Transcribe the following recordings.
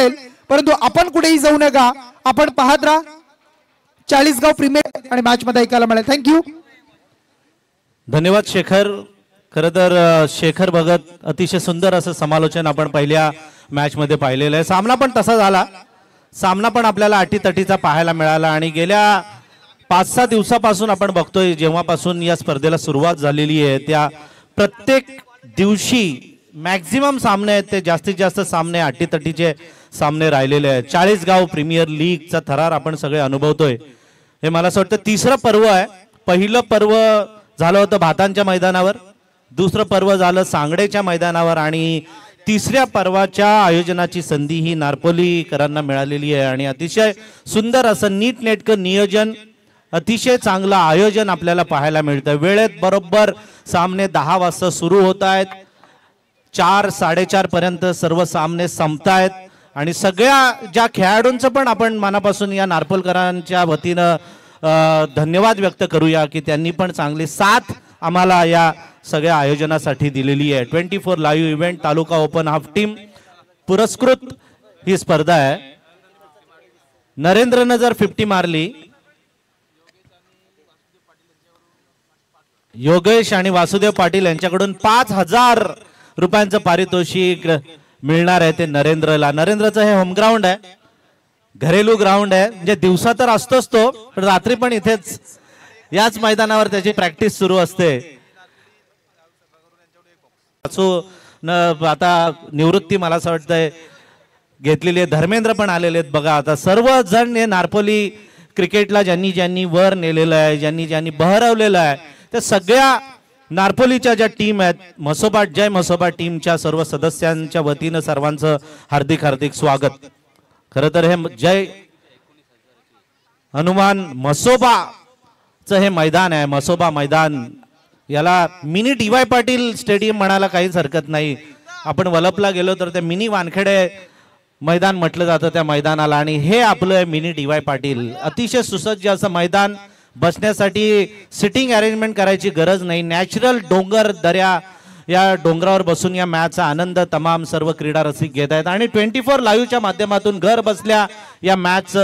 मिळेल, परंतु आपण कुठेही जाऊ नका, आपण पाहत राहा. 40 गाव प्रीमियर आणि मॅच मध्ये ऐकायला मिळेल. थँक्यू. धन्यवाद शेखर. खरं तर शेखर भगत अतिशय सुंदर असं समालोचन आपण पहिल्या मॅच मध्ये पाहिलेलं आहे. सामना पण तसा झाला. सामना पण आपल्याला अटीतटीचा पाहायला मिळाला आणि गेल्या 5-6 दिवसापासून आपण बघतोय, जेव्हापासून या स्पर्धेला सुरुवात झालेली आहे त्या प्रत्येक दिवशी मॅक्झिमम सामने आहेत ते जास्तीत जास्त सामने अटीतटीचे सामने राहिलेले आहेत. 40 गाव प्रीमियर लीगचा थरार आपण सगळे अनुभवतोय. हे मला असं वाटतं तिसरं पर्व आहे. पहिलं पर्व झालं होतं भातांच्या मैदानावर, दुसरं पर्व झालं सांगडेच्या मैदानावर आणि तिसऱ्या पर्वाच्या आयोजनाची संधी ही नारपोलीकरांना मिळालेली आहे. आणि अतिशय सुंदर असं नीटनेटकं नियोजन, अतिशय चांगलं आयोजन आपल्याला पाहायला मिळतं. वेळेत बरोबर सामने 10 वाजता सुरू होत आहेत. 4-4:30 पर्यंत सर्व सामने संपतायत आणि सगळ्या ज्या खेळाडूंचं पण आपण मनापासून या नारपोलकरांच्या वतीनं धन्यवाद व्यक्त करूया की त्यांनी पण चांगली साथ आम्हाला या सगळ्या आयोजनासाठी दिलेली आहे. 24 लाईव्ह इव्हेंट तालुका ओपन हाफ टीम पुरस्कृत ही स्पर्धा आहे. नरेंद्रनं जर 50 मारली, योगेश आणि वासुदेव पाटील यांच्याकडून 5000 रुपयांचं पारितोषिक मिळणार आहे ते नरेंद्रला. नरेंद्रचं हे होम ग्राउंड आहे, घरेलू ग्राउंड आहे, म्हणजे दिवसा तर असतोच तो, पण रात्री पण इथेच याच मैदानावर त्याची प्रॅक्टिस सुरू असते. आता निवृत्ती मला असं वाटतंय घेतलेली आहे. धर्मेंद्र पण आलेले आहेत बघा. आता सर्वजण हे नारपोली क्रिकेटला ज्यांनी ज्यांनी वर नेलेलं आहे, ज्यांनी ज्यांनी बहरवलेलं आहे, त्या सगळ्या नारपोलीच्या ज्या टीम आहेत, म्हसोबा जय म्हसोबा टीमच्या सर्व सदस्यांच्या वतीनं सर्वांचं हार्दिक हार्दिक स्वागत. खरं तर हे जय हनुमान म्हसोबाचं हे मैदान आहे. म्हसोबा मैदान याला मिनी DY पाटील स्टेडियम म्हणायला काहीच हरकत नाही. आपण वलपला गेलो तर ते मिनी वानखेडे मैदान म्हटलं जातं त्या मैदानाला, आणि हे आपलं मिनी DY पाटील. अतिशय सुसज्ज असं मैदान, बसण्यासाठी सिटिंग अरेंजमेंट करायची गरज नाही. नॅचरल डोंगर दर्या, या डोंगरावर बसून या मॅचचा आनंद तमाम सर्व क्रीडा रसिक घेत आहेत आणि 24 लाईव्हच्या माध्यमातून घर बसल्या या मॅच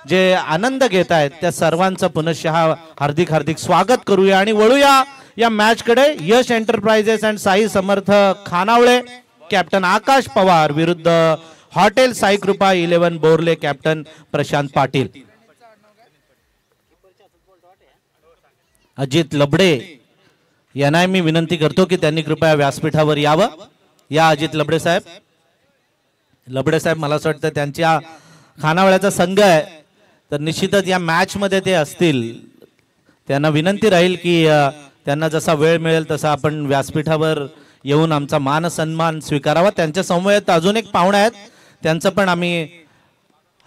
जे आनंद घेत आहेत त्या सर्वांचं पुनश्च हार्दिक हार्दिक स्वागत करूया आणि वळूया या मॅच कडे. Yash enterprises and Sai Samarth Khanawale captain Akash Pawar विरुद्ध हॉटेल साई कृपा 11 बोरले कॅप्टन प्रशांत पाटील. अजित लबडे यांना मी विनंती करतो की त्यांनी कृपया व्यासपीठावर यावं. या अजित लबडे साहेब. लबडे साहेब मला असं वाटतं त्यांच्या खानावळ्याचा संघ आहे तर निश्चितच या मॅच मध्ये ते असतील. त्यांना विनंती राहील की त्यांना जसा वेळ मिळेल तसा आपण व्यासपीठावर येऊन आमचा मान सन्मान स्वीकारावा. त्यांच्या समवेत अजून एक पाहुणे आहेत, त्यांचं पण आम्ही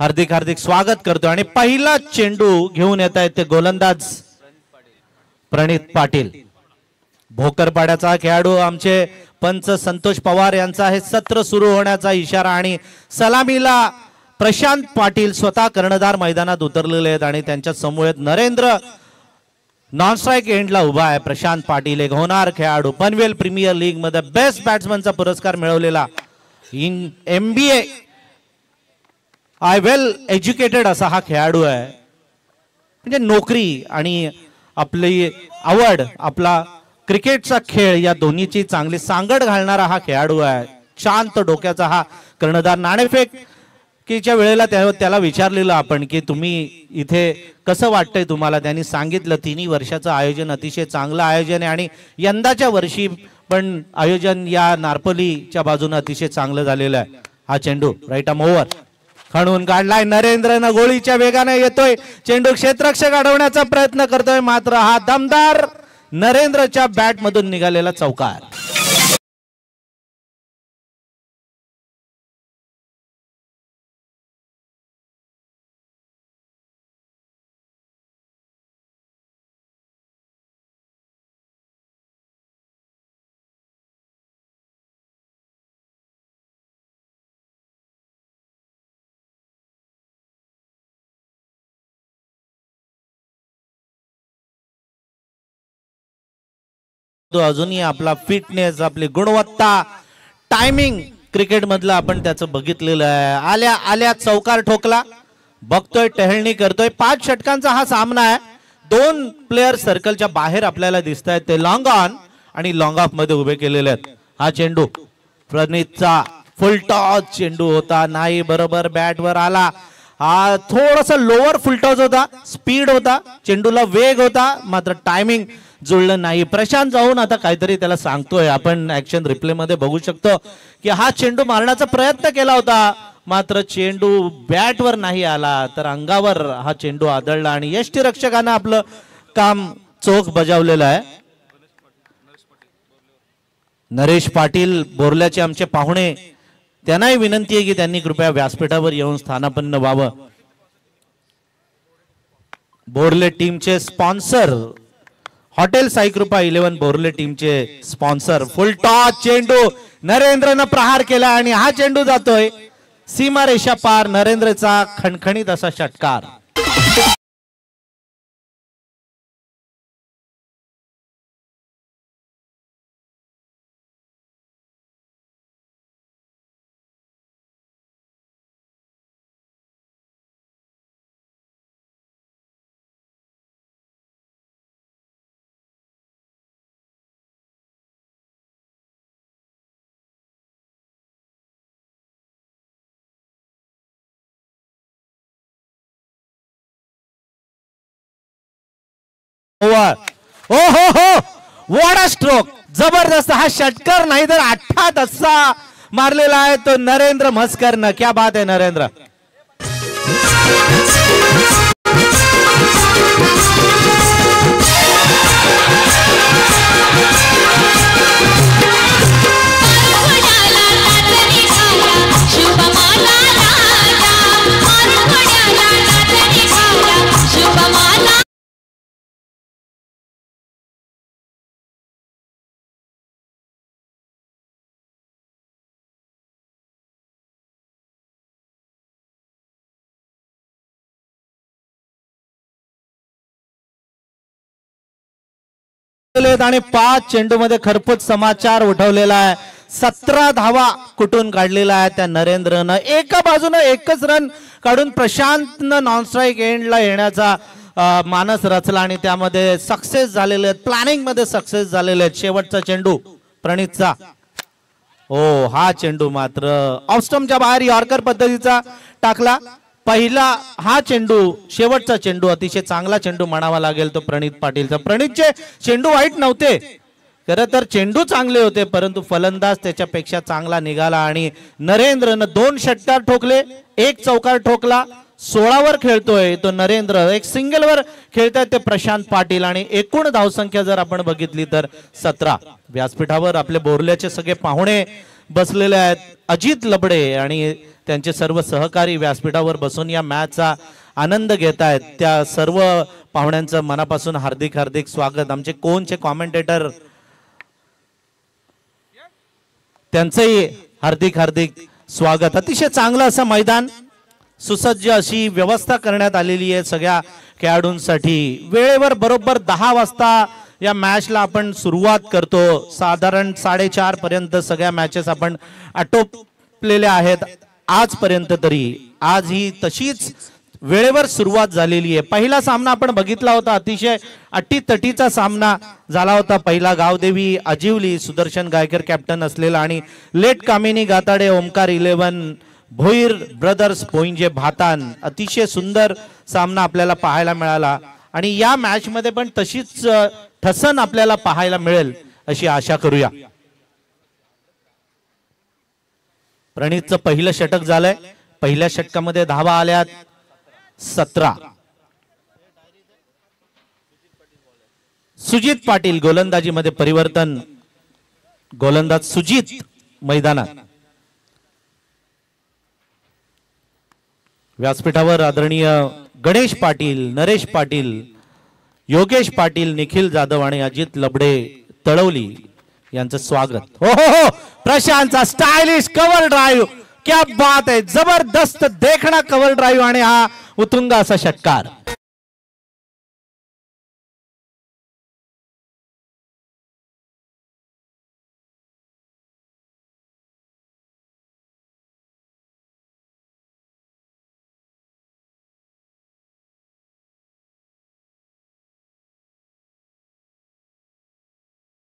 हार्दिक हार्दिक स्वागत करतो. आणि पहिला चेंडू घेऊन येत आहेत ते गोलंदाज प्रणित पाटील. भोकरपाड्याचा खेळाडू आमचे पंच संतोष पवार यांचा हे सत्र सुरू होण्याचा इशारा आणि सलामीला प्रशांत पाटील स्वतः कर्णधार मैदानात उतरलेले आहेत आणि त्यांच्या समोर नरेंद्र नॉन स्ट्राइक एंडला उभा आहे. प्रशांत पाटील एक होणार खेळाडू, पनवेल प्रीमियर लीग मध्ये बेस्ट बॅट्समनचा पुरस्कार मिळवलेला, in MBA I well educated असा हा खेळाडू आहे. म्हणजे नोकरी आणि आपली आवड, आपला क्रिकेटचा खेळ या दोन्हीची चांगली सांगड घालणारा हा खेळाडू आहे. शांत डोक्याचा हा कर्णधार. नाणेफेकीच्या वेळेला त्याला विचारलेलं आपण की तुम्ही इथे कसं वाटतंय तुम्हाला, त्यांनी सांगितलं 3 वर्षाचं आयोजन अतिशय चांगलं आयोजन आहे आणि यंदाच्या वर्षी पण आयोजन या नारपोलीच्या बाजूने अतिशय चांगलं झालेलं आहे. हा चेंडू राईट आर्म ओव्हर खणून काढलाय. नरेंद्रनं गोळीच्या वेगाने येतोय, चेंडू क्षेत्ररक्षक अडवण्याचा प्रयत्न करतोय, मात्र हा दमदार नरेंद्रच्या बॅट मधून निघालेला चौकार. तो अजूनही आपला फिटनेस, आपली गुणवत्ता, टायमिंग क्रिकेट मधलं आपण त्याचं बघितलेलं आहे. आल्या आल्या चौकार ठोकला, बघतोय टहळणी करतोय. 5 षटकांचा हा सामना आहे. 2 प्लेयर सर्कलच्या बाहेर आपल्याला दिसत आहेत, ते लॉंग ऑन आणि लॉंग ऑफ मध्ये उभे केलेले आहेत. हा चेंडू प्रणीतचा फुल टॉस चेंडू होता, नाही बरोबर बॅटवर आला. हा थोडासा लोअर फुलटॉस होता, स्पीड होता, चेंडूला वेग होता, मात्र टायमिंग जुळलं नाही. प्रशांत जाऊन आता काहीतरी त्याला सांगतोय. आपण ऍक्शन रिप्ले मध्ये बघू शकतो की हा चेंडू मारण्याचा प्रयत्न केला होता, मात्र चेंडू बॅटवर नाही आला, तर अंगावर हा चेंडू आदळला आणि यष्टीरक्षकानं आपलं काम चोख बजावलेलं आहे. नरेश पाटील बोरल्याचे आमचे पाहुणे, त्यांनाही विनंती आहे की त्यांनी कृपया व्यासपीठावर येऊन स्थानापन्न व्हावं. बोरले टीमचे स्पॉन्सर हॉटेल साईकृपा 11 बोरले टीमचे स्पॉन्सर. फुल टॉस चेंडू नरेंद्रनं प्रहार केला आणि हा चेंडू जातोय सीमारेषा पार. नरेंद्रचा खणखणीत असा षटकार. ओ हो हो, व्हॉट अ स्ट्रोक, जबरदस्त हा षटकार नाही तर 8 असा मारलेला आहे तो नरेंद्र म्हस्करनं. क्या बात आहे नरेंद्र. आणि 5 चेंडू मध्ये खरपूस समाचार उठवलेला आहे. 17 धावा कुठून काढलेला आहे त्या नरेंद्रनं. एका बाजूनं एकच रन काढून प्रशांतनं नॉन स्ट्राईक एंडला येण्याचा मानस रचला आणि त्यामध्ये सक्सेस झालेले आहेत, प्लॅनिंग मध्ये सक्सेस झालेले आहेत. शेवटचा चेंडू प्रणीतचा. हो, हा चेंडू मात्र ऑफस्टम्पच्या बाहेर यॉर्कर पद्धतीचा टाकला. पहिला हा चेंडू, शेवटचा चेंडू अतिशय चांगला चेंडू म्हणावा लागेल तो प्रणीत पाटीलचा. प्रणीतचे चेंडू वाईट नव्हते, खरं तर चेंडू चांगले होते, परंतु फलंदाज त्याच्यापेक्षा चांगला निघाला आणि नरेंद्रनं 2 षटकार ठोकले, 1 चौकार ठोकला. 16 वर खेळतोय तो नरेंद्र, 1 सिंगल वर खेळतायत ते प्रशांत पाटील आणि एकूण धावसंख्या जर आपण बघितली तर 17. व्यासपीठावर आपले बोरल्याचे सगळे पाहुणे बसलेले आहेत. अजित लबडे आणि त्यांचे सर्व सहकारी व्यासपीठावर बसून या मॅचचा आनंद घेत आहेत. त्या सर्व पाहुण्यांचं मनापासून हार्दिक हार्दिक स्वागत. आमचे कोणचे कॉमेंटेटर, त्यांचंही हार्दिक हार्दिक स्वागत. अतिशय चांगलं असं मैदान, सुसज्ज अशी व्यवस्था करण्यात आलेली आहे सगळ्या खेळाडूंसाठी. वेळेवर बरोबर 10 वाजता या मॅचला आपण सुरुवात करतो. साधारण 4:30 पर्यंत सगळ्या मॅचेस आपण आटोपलेल्या आहेत आजपर्यंत. तरी आज ही तशीच वेळेवर सुरुवात झालेली आहे. पहिला सामना आपण बघितला होता, अतिशय अटीतटीचा सामना झाला होता. पहिला गावदेवी अजिवली, सुदर्शन गायकर कॅप्टन असलेला आणि लेट कामिनी गाताडे ओमकार 11 भोईर ब्रदर्स पोईंजे भातान. अतिशय सुंदर सामना आपल्याला पाहायला मिळाला आणि या मॅच मध्ये पण तशीच ठसन आपल्याला पाहायला मिळेल अशी आशा करूया. प्रणीतचं पहिलं षटक झालंय. पहिल्या षटकामध्ये धावा आल्यात 17. सुजित पाटील गोलंदाजीमध्ये परिवर्तन, गोलंदाज सुजित मैदानात. व्यासपीठावर आदरणीय गणेश पाटील, नरेश पाटील, योगेश पाटील, निखिल जाधव आणि अजित लबडे तळवली यांचं स्वागत. हो हो हो, प्रशांतचा स्टायलिश कव्हर ड्राईव्ह, क्या बात आहे, जबरदस्त देखणा कव्हर ड्राईव्ह आणि हा उतुंग असा षटकार.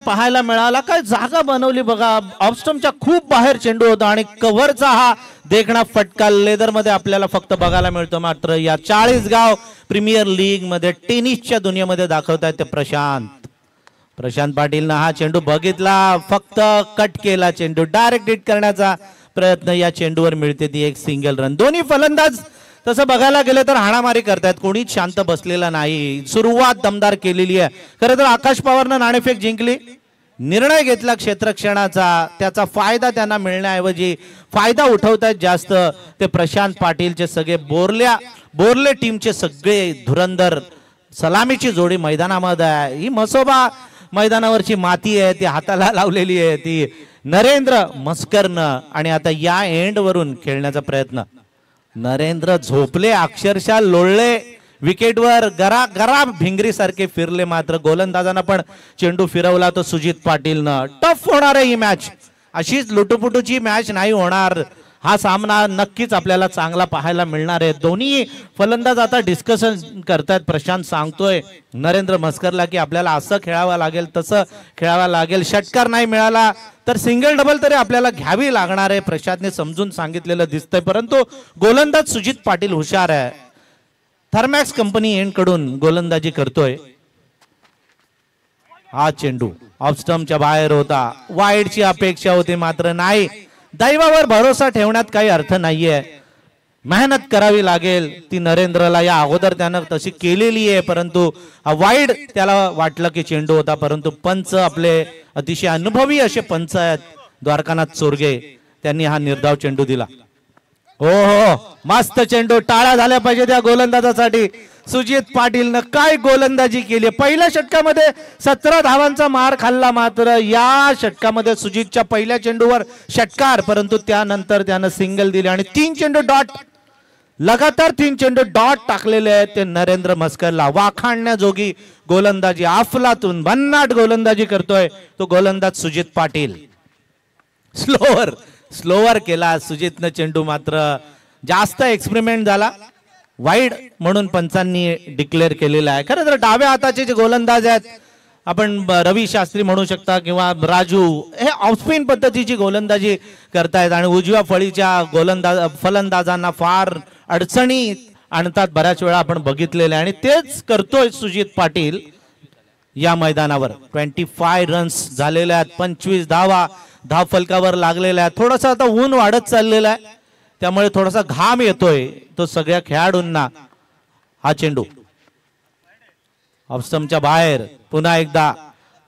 पाहायला मिळाला. काय जागा बनवली बघा, ऑफस्टमच्या खूप बाहेर चेंडू होता आणि कव्हरचा हा देखणा फटका लेदर मध्ये आपल्याला फक्त बघायला मिळतो. मात्र या 40 गाव प्रीमियर लीग मध्ये टेनिसच्या दुनियेमध्ये दाखवतायत ते प्रशांत पाटीलनं हा चेंडू बघितला, फक्त कट केला चेंडू. डायरेक्ट हिट करण्याचा प्रयत्न या चेंडूवर मिळते ती एक सिंगल रन. दोन्ही फलंदाज तसं बघायला गेलं तर हाणामारी करतायत, कोणीच शांत बसलेला नाही. सुरुवात दमदार केलेली आहे. खरं तर आकाश पवारनं नाणेफेक जिंकली, निर्णय घेतला क्षेत्ररक्षणाचा, त्याचा फायदा त्यांना मिळण्याऐवजी फायदा उठवतायत जास्त ते प्रशांत पाटीलचे सगळे बोरले टीमचे सगळे धुरंधर. सलामीची जोडी मैदानामध्ये आहे. ही मसोबा मैदानावरची माती आहे ती हाताला लावलेली आहे ती नरेंद्र मस्करनं. आणि आता या एंड वरून खेळण्याचा प्रयत्न. नरेंद्र झोपले, अक्षरशः लोळले विकेटवर, गरा भिंगरी सारखे फिरले. मात्र गोलंदाजांना पण चेंडू फिरवला तो सुजित पाटीलनं. टफ होणार आहे ही मॅच, अशीच लुटुपुटूची मॅच नाही होणार. हा सामना नक्कीच आपल्याला चांगला पाहायला मिळणार आहे. दोन्ही फलंदाज आता डिस्कशन करतायत. प्रशांत सांगतोय नरेंद्र मस्करला की आपल्याला असं खेळावं लागेल, तसं खेळावं लागेल, षटकार नाही मिळाला तर सिंगल डबल तरी आपल्याला घ्यावी लागणार आहे. प्रशांतने समजून सांगितलेलं दिसतंय. परंतु गोलंदाज सुजित पाटील हुशार आहे. थर्मॅक्स कंपनी एंड कडून गोलंदाजी करतोय. हा चेंडू ऑफ स्टंपच्या बाहेर होता, वाईडची अपेक्षा होती मात्र नाही. दैवावर भरोसा ठेवण्यात काही अर्थ नाहीये, मेहनत करावी लागेल ती नरेंद्रला. या अगोदर त्यानं तशी केलेली आहे, परंतु वाईड त्याला वाटलं की चेंडू होता. परंतु पंच आपले अतिशय अनुभवी असे पंच आहेत द्वारकानाथ चोरगे, त्यांनी हा निर्धाव चेंडू दिला. हो मस्त चेंडू, टाळ्या झाल्या पाहिजे त्या गोलंदाजासाठी. सुजित पाटीलनं काय गोलंदाजी केली. पहिल्या षटकामध्ये 17 धावांचा मार खाल्ला, मात्र या षटकामध्ये सुजितच्या पहिल्या चेंडूवर षटकार, परंतु त्यानंतर त्यानं सिंगल दिले आणि 3 चेंडू डॉट, लगातार 3 चेंडू डॉट टाकलेले आहेत. ते नरेंद्र मस्करला वाखाणण्याजोगी गोलंदाजी, अफलातून भन्नाट गोलंदाजी करतोय तो गोलंदाज सुजित पाटील. स्लोवर केला सुजितनं चेंडू, मात्र जास्त एक्सपेरिमेंट झाला. वाईड म्हणून पंचांनी डिक्लेअर केलेला आहे. खरं तर डाव्या हाताचे जे गोलंदाज आहेत, आपण रवी शास्त्री म्हणू शकता किंवा राजू, हे ऑफस्पिन पद्धतीची गोलंदाजी करतायत आणि उजव्या फळीच्या फलंदाजांना फार अडचणी आणतात बऱ्याच वेळा आपण बघितलेले. आणि तेच करतोय सुजित पाटील या मैदानावर. 25 रन्स झालेले आहेत, 25 धाव फलकावर लागलेल्या आहेत. थोडंसं आता ऊन वाढत चाललेलं आहे, त्यामुळे थोडासा घाम येतोय तो सगळ्या खेळाडूंना. हा चेंडू ऑफस्टंपच्या बाहेर, पुन्हा एकदा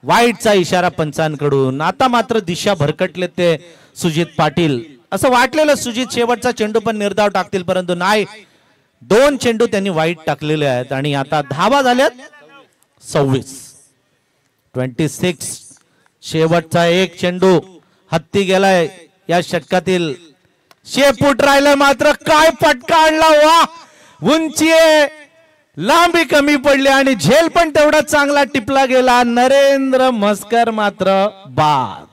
वाईडचा इशारा पंचांकडून. आता मात्र दिशा भरकटले ते सुजित पाटील. असं वाटलेलं सुजित शेवटचा चेंडू पण निर्धाव टाकतील, परंतु नाही, 2 चेंडू त्यांनी वाईड टाकलेले आहेत आणि आता धावा झाल्यात 26. शेवटचा एक चेंडू हत्ती गेलाय या षटकातील. शेपूट राहिलं, मात्र काय फटका आणला. वा, उंची आहे, लांबी कमी पडली आणि झेल पण तेवढा चांगला टिपला गेला. नरेंद्र मस्कर मात्र बाद.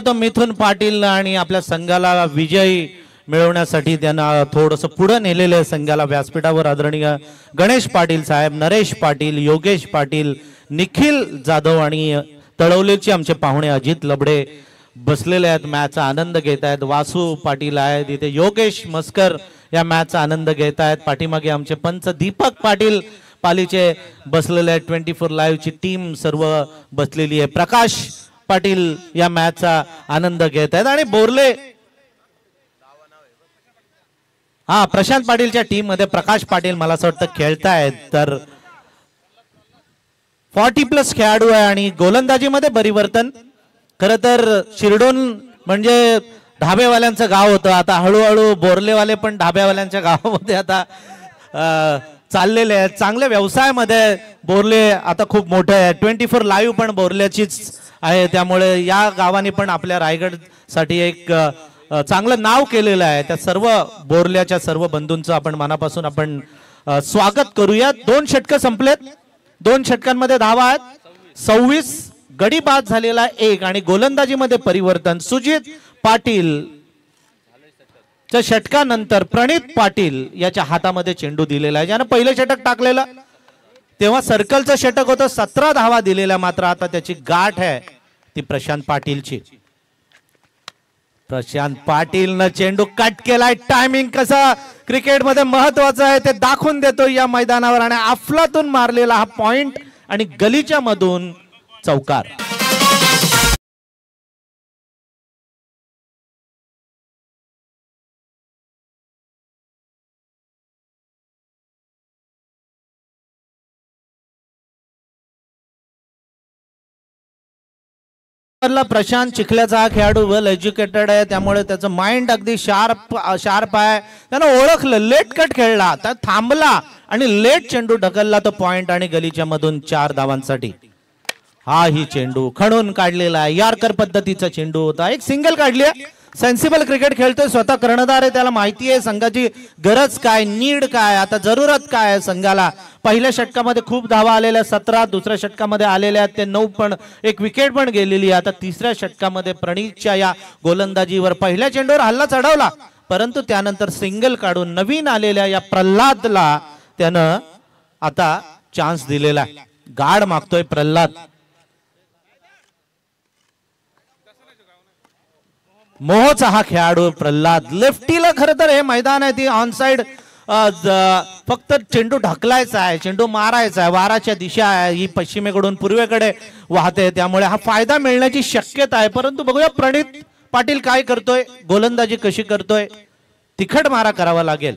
तो मिथुन पाटील आणि आपल्या संघाला विजयी मिळवण्यासाठी त्यांना थोडंसं पुढे नेलेलं आहे संघाला. व्यासपीठावर आदरणीय गणेश पाटील साहेब, नरेश पाटील, योगेश पाटील, निखिल जाधव आणि तळवलेचे आमचे पाहुणे अजित लबडे बसलेले आहेत, मॅचचा आनंद घेत आहेत. वासू पाटील आहेत इथे, योगेश मस्कर या मॅचचा आनंद घेत आहेत. पाठीमागे आमचे पंच दीपक पाटील पालीचे बसलेले आहेत. 24 लाईव्ह ची टीम सर्व बसलेली आहे. प्रकाश पाटील या मॅचचा आनंद घेत आहेत आणि बोरले, हा प्रशांत पाटीलच्या टीम मध्ये प्रकाश पाटील मला असं वाटतं खेळतायत. तर 40+ खेळाडू आहे आणि गोलंदाजीमध्ये परिवर्तन. खरं तर शिरडोन म्हणजे ढाबेवाल्यांचं गाव होतं, आता हळूहळू बोरलेवाले पण ढाब्यावाल्यांच्या गावामध्ये आता चाललेले आहेत. चांगल्या व्यवसायामध्ये बोरले आता खूप मोठे आहे. 24 लाईव्ह पण बोरल्याचीच आहे, त्यामुळे या गावाने पण आपल्या रायगडसाठी एक चांगलं नाव केलेलं आहे. त्या सर्व बोरल्याच्या सर्व बंधूंचं आपण मनापासून आपण स्वागत करूया. 2 षटकं संपलेत, 2 षटकांमध्ये धावा आहेत. 26 गडी बाद झालेला 1 आणि गोलंदाजीमध्ये परिवर्तन. सुजित पाटील च्या षटकानंतर प्रणित पाटील याच्या हातामध्ये चेंडू दिलेला आहे. ज्यानं पहिलं षटक टाकलेलं तेव्हा सर्कलचं षटक होतं, 17 धावा दिलेल्या. मात्र आता त्याची गाठ आहे ती प्रशांत पाटीलची. प्रशांत पाटीलनं चेंडू कट केलाय. टायमिंग कसं क्रिकेटमध्ये महत्वाचं आहे ते दाखवून देतो या मैदानावर. आणि अफलातून मारलेला हा पॉइंट आणि गलीच्या मधून चौकार. प्रशांत चिखल्याचा हा खेळाडू वेल एज्युकेटेड आहे, त्यामुळे त्याचं माइंड अगदी शार्प आहे. त्यानं ओळखलं, लेट कट खेळला, तर थांबला आणि लेट चेंडू ढकलला तो पॉइंट आणि गलीच्या मधून 4 धावांसाठी. हा ही चेंडू खणून काढलेला आहे. यॉर्कर पद्धतीचा चेंडू होता. एक सिंगल काढली आहे. सेन्सिबल क्रिकेट खेळतोय, स्वतः कर्णधार आहे, त्याला माहिती आहे संघाची गरज काय, नीड काय, आता जरूरत काय आहे संघाला. पहिल्या षटकामध्ये खूप धावा आलेल्या 17, दुसऱ्या षटकामध्ये आलेल्या ते 9, पण एक विकेट पण गेलेली. आता तिसऱ्या षटकामध्ये प्रणीतच्या या गोलंदाजीवर पहिल्या चेंडूवर हल्ला चढवला, परंतु त्यानंतर सिंगल काढून नवीन आलेल्या या प्रल्हादला त्यानं आता चान्स दिलेला आहे. गाड मागतोय प्रल्हाद. मोहचा हा खेळाडू प्रल्हाद. लेफ्टीला खरं तर हे मैदान आहे, ती ऑन साइड फक्त चेंडू ढकलायचा आहे, चेंडू मारायचा आहे. वाराच्या दिशा आहे ही पश्चिमेकडून पूर्वेकडे वाहते, त्यामुळे हा फायदा मिळण्याची शक्यता आहे. परंतु बघूया प्रणित पाटील काय करतोय, गोलंदाजी कशी करतोय. तिखट मारा करावा लागेल.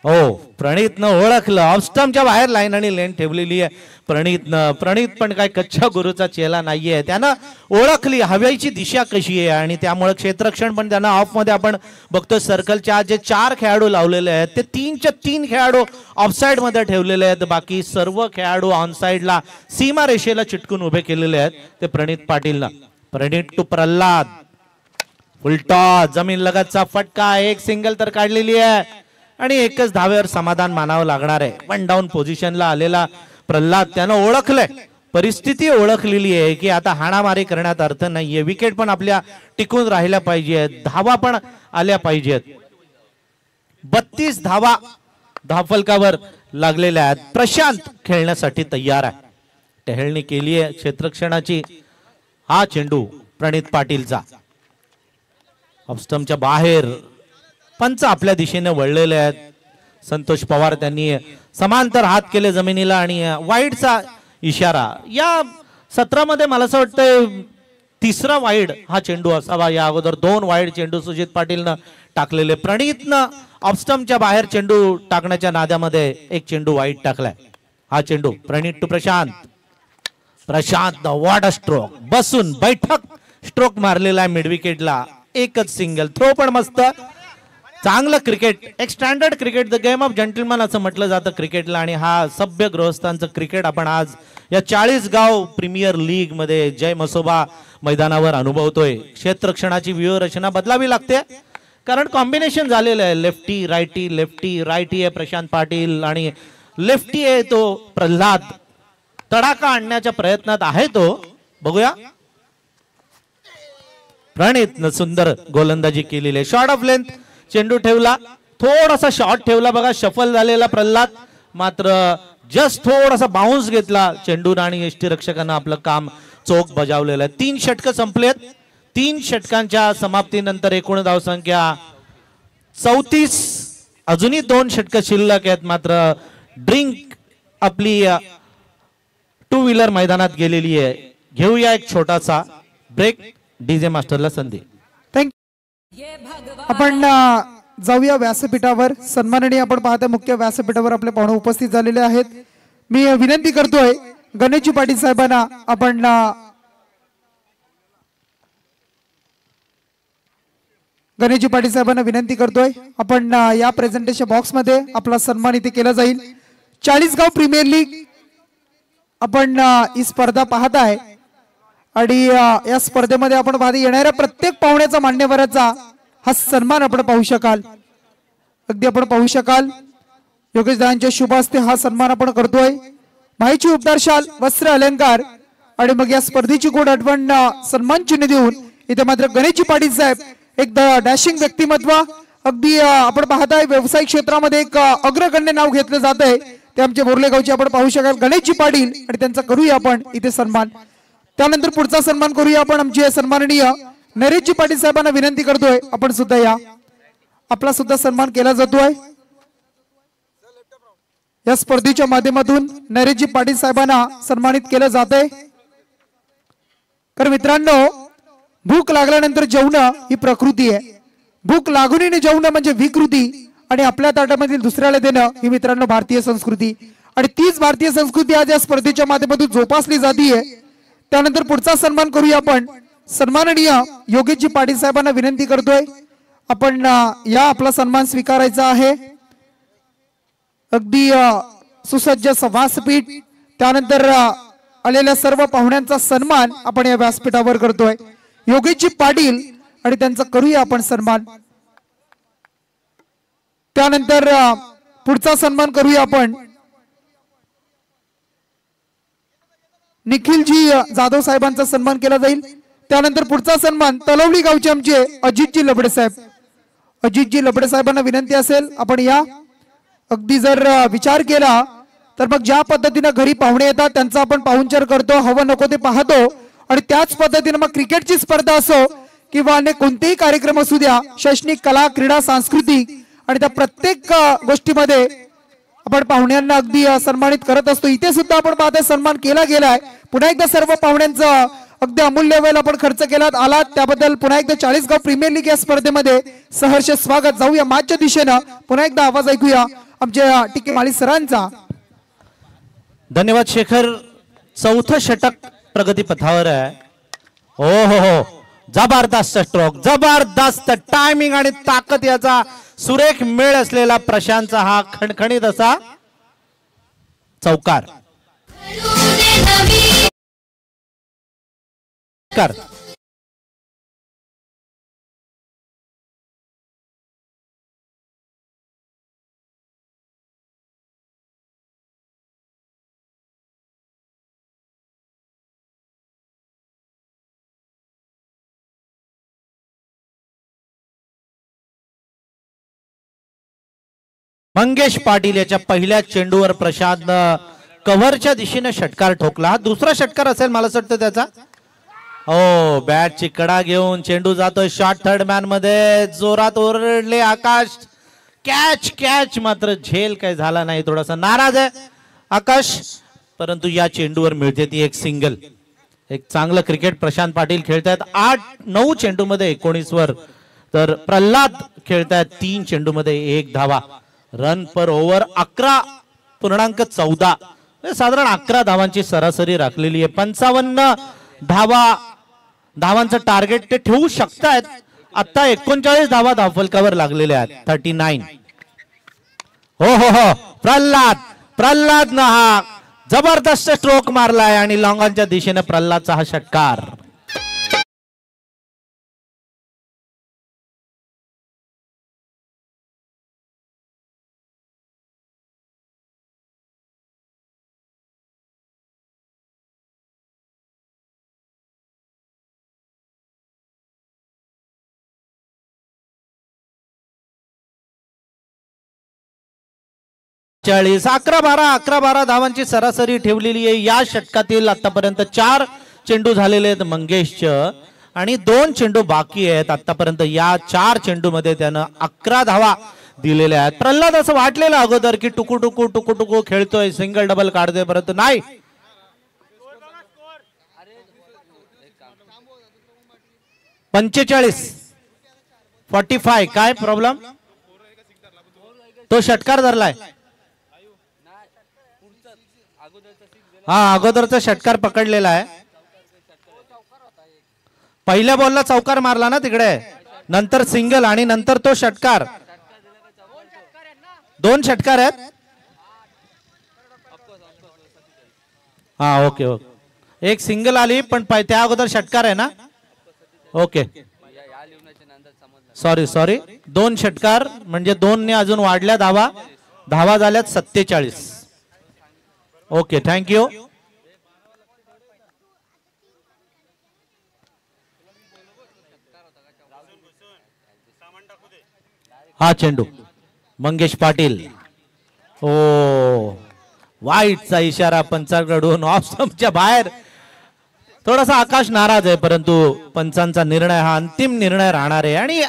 हो, प्रणितनं ओळखलं, ऑफस्टमच्या बाहेर लाईन आणि लेन ठेवलेली आहे प्रणित पण काय कच्च्या गुरुचा चेला नाहीये. त्यानं ओळखली हवेची दिशा कशी आहे आणि त्यामुळे क्षेत्ररक्षण पण त्यांना ऑफ मध्ये आपण बघतो. सर्कलच्या जे 4 खेळाडू लावलेले आहेत ते 3च्या 3 खेळाडू ऑफसाइड मध्ये ठेवलेले आहेत. बाकी सर्व खेळाडू ऑन साइडला सीमा रेषेला चिटकून उभे केलेले आहेत ते प्रणित पाटीलनं. प्रणित टू प्रल्हाद, उलटा जमीन लगतचा फटका. एक सिंगल तर काढलेली आहे आणि एकच धावेवर समाधान मानावं लागणार आहे. 1 डाऊन पोझिशनला आलेला प्रल्हाद त्यानं ओळखलंय, परिस्थिती ओळखलेली आहे की आता हाणामारी करण्यात अर्थ नाहीये. विकेट पण आपल्या टिकून राहिल्या पाहिजेत, धावा पण आल्या पाहिजेत. 32 धावा धावफलकावर लागलेल्या आहेत. प्रशांत खेळण्यासाठी तयार आहे. टहेळणी केली आहे क्षेत्ररक्षणाची. हा चेंडू प्रणित पाटीलचा ऑफस्टमच्या बाहेर. पंच आपल्या दिशेने वळलेले आहेत. संतोष पवार त्यांनी समांतर हात केले जमिनीला आणि वाईडचा इशारा. या सत्रामध्ये मला असं वाटतं 3रा वाईड हा चेंडू असावा. या अगोदर 2 वाईड चेंडू सुजित पाटीलनं टाकलेले. प्रणितनं ऑफस्टमच्या बाहेर चेंडू टाकण्याच्या नाद्यामध्ये एक चेंडू वाईड टाकलाय. हा चेंडू Pranit to Prashant. Prashant what a stroke, बसून बैठक स्ट्रोक मारलेला आहे मिड विकेटला. एकच सिंगल. थ्रो पण मस्त. चांगलं क्रिकेट, एक standard cricket, the game of gentleman असं म्हटलं जातं क्रिकेटला. आणि हा सभ्य गृहस्थांचं क्रिकेट आपण आज या 40 गाव प्रीमियर लीग मध्ये जय मसोबा मैदानावर अनुभवतोय. क्षेत्ररक्षणाची व्यूहरचना बदलावी लागते कारण कॉम्बिनेशन झालेलं आहे. लेफ्टी रायटी आहे प्रशांत पाटील आणि लेफ्टी आहे तो प्रल्हाद. तडाखा आणण्याच्या प्रयत्नात आहे तो. बघूया. प्रणितनं सुंदर गोलंदाजी केलेली आहे. शॉर्ट ऑफ लेंथ चेंडू ठेवला, थोडासा शॉर्ट ठेवला बघा. शफल झालेला प्रल्हाद, मात्र जस्ट थोडासा बाउन्स घेतला चेंडून आणि यष्टीरक्षकांना आपलं काम चोख बजावलेलं आहे. 3 षटकं संपलेत. 3 षटकांच्या समाप्तीनंतर एकूण धावसंख्या 34. अजूनही 2 षटकं शिल्लक आहेत. मात्र ड्रिंक आपली 2 व्हीलर मैदानात गेलेली आहे. घेऊया एक छोटासा ब्रेक. डीजे मास्टरला संधी. आपण जाऊया व्यासपीठावर. सन्माननीय आपण पाहता मुख्य व्यासपीठावर आपले पाहुणे उपस्थित झालेले आहेत. मी विनंती करतोय गणेशजी पाटील साहेबांना आपण गणेशजी पाटील साहेबांना विनंती करतोय आपण या प्रेझेंटेशन बॉक्स मध्ये आपला सन्मान इथे केला जाईल। चाळीसगाव प्रीमियर लीग आपण ही स्पर्धा पाहताय आणि या स्पर्धेमध्ये आपण पाहता येणाऱ्या प्रत्येक पाहुण्याचा मान्यवराचा हा सन्मान आपण पाहू शकाल। अगदी आपण पाहू शकाल योगेश दादांच्या शुभ हस्ते हा सन्मान आपण करतोय। माहिती उपदार शाल वस्त्र अलंकार आणि मग या स्पर्धेची गोड आठवण सन्मान चिन्ह देऊन इथे मात्र गणेशजी पाटील साहेब एक डॅशिंग व्यक्तिमत्व अगदी आपण पाहताय व्यवसायिक क्षेत्रामध्ये एक अग्रगण्य नाव घेतलं जात आहे ते आमचे बोर्लेगावचे आपण पाहू शकाल गणेशजी पाटील आणि त्यांचा करूया आपण इथे सन्मान। त्यानंतर पुढचा सन्मान करूया आपण आमचे सन्माननीय नरेशजी पाटील साहेबांना विनंती करतोय आपण सुद्धा या आपला सुद्धा सन्मान केला जातोय। या स्पर्धेच्या माध्यमातून नरेशजी पाटील साहेबांना सन्मानित केलं जातंय। तर मित्रांनो भूक लागल्यानंतर जेवणं ही प्रकृती आहे, भूक लागूनही जेवणं म्हणजे विकृती आणि आपल्या ताटामधील दुसऱ्याला देणं ही मित्रांनो भारतीय संस्कृती आणि तीच भारतीय संस्कृती आज या स्पर्धेच्या माध्यमातून जोपासली जातीये। त्यानंतर पुढचा सन्मान करूया आपण सन्माननीय योगेशजी पाटील साहेबांना विनंती करतोय आपण या आपला सन्मान स्वीकारायचा आहे। अगदी सुसज्ज व्यासपीठ त्यानंतर आलेल्या सर्व पाहुण्यांचा सन्मान आपण या व्यासपीठावर करतोय। योगेशजी पाटील आणि त्यांचा करूया आपण सन्मान। त्यानंतर पुढचा सन्मान करूया आपण निखिलजी जाधव साहेबांचा सन्मान केला जाईल। त्यानंतर पुढचा सन्मान तलवली गावचे आमचे अजितजी लबडे साहेब, अजितजी लबडे साहेबांना विनंती असेल आपण या। अगदी जर विचार केला तर मग ज्या पद्धतीने घरी पाहुणे येतात त्यांचा आपण पाहुणचार करतो, हवं नको ते पाहतो आणि त्याच पद्धतीने मग क्रिकेटची स्पर्धा असो किंवा अन्य कोणतेही कार्यक्रम असू द्या, शैक्षणिक कला क्रीडा सांस्कृतिक आणि त्या प्रत्येक गोष्टीमध्ये आपण पाहुण्यांना अगदी सन्मानित करत असतो। इथे सुद्धा आपण पाहताय सन्मान केला गेलाय। पुन्हा एकदा सर्व पाहुण्यांचा अगदी अमूल्य वेळ आपण खर्च केलात आलात त्याबद्दल पुन्हा एकदा चाळीसगाव प्रीमियर लीग या स्पर्धेमध्ये सहर्ष स्वागत। जाऊया मॅचच्या दिशेनं, पुन्हा एकदा आवाज ऐकूया आमच्या टिके माळी सरांचा। धन्यवाद शेखर, चौथं षटक प्रगतीपथावर आहे। हो जबरदस्त स्ट्रोक, जबरदस्त टायमिंग आणि ताकद याचा सुरेख मेळ असलेला प्रशांतचा हा खणखणीत असा चौकार। मंगेश पाटील याच्या पहिल्या चेंडूवर प्रशांत कव्हरच्या दिशेने षटकार ठोकला। हा दुसरा षटकार असेल मला असं वाटतं त्याचा। हो बॅटची कडा घेऊन चेंडू जातोय शॉर्ट थर्ड मॅन मध्ये, जोरात ओरडले आकाश, कॅच कॅच मात्र झेल काय झाला नाही, थोडासा नाराज आहे आकाश, परंतु या चेंडूवर मिळते ती एक सिंगल। एक चांगलं क्रिकेट प्रशांत पाटील खेळतायत 8-9 चेंडू मध्ये 19 वर, तर प्रल्हाद खेळतायत 3 चेंडू मध्ये 1 धावा। रन पर ओव्हर 11.14, साधारण 11 धावांची सरासरी राखलेली आहे। 55 धावांचं टार्गेट ते ठेवू शकतायत। आता 39 धावा धावफलकावर लागलेल्या आहेत 39। हो प्रल्हाद ना हा जबरदस्त स्ट्रोक मारलाय आणि लॉंगॉनच्या दिशेने प्रल्हादचा हा षटकार। चाळीस 11-12 धावांची सरासरी ठेवलेली आहे या षटकातील। आतापर्यंत 4 चेंडू झालेले आहेत मंगेशचं आणि 2 चेंडू बाकी आहेत। आतापर्यंत या 4 चेंडू मध्ये त्यानं 11 धावा दिलेल्या आहेत। प्रल्हाद असं वाटलेलं अगोदर की टुकू टुकू खेळतोय, सिंगल डबल काढतोय, परंतु नाही। 45 काय प्रॉब्लेम, तो षटकार धरलाय। हा अगोदरचा षटकार पकडलेला आहे, पहिल्या बॉलला चौकार मारला ना तिकडे। नंतर सिंगल आणि नंतर तो षटकार. 2 षटकार आहेत. हा ओके ओके. एक सिंगल आली पण त्या अगोदर षटकार आहे ना. ओके सॉरी 2 षटकार म्हणजे 2 ने अजून वाढल्या धावा झाल्यात 47. Okay thank you. हा चेंडू मंगेश पाटील. ओ वाईटचा इशारा पंचाकडून ऑफ स्टंपच्या बाहेर. थोडासा आकाश नाराज आहे परंतु पंचांचा निर्णय हा अंतिम निर्णय राहणार आहे. आणि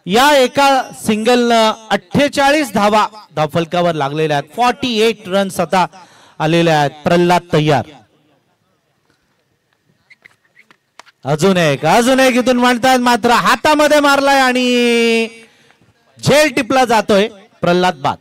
या एका सिंगलनं 48 धावफलकावर लागलेल्या आहेत. 48 रन्स आता आलेल्या आहेत. प्रल्हाद तयार. अजून एक इथून म्हणतायत मात्र हातामध्ये मारलाय आणि झेल टिपला जातोय. प्रल्हाद बाद.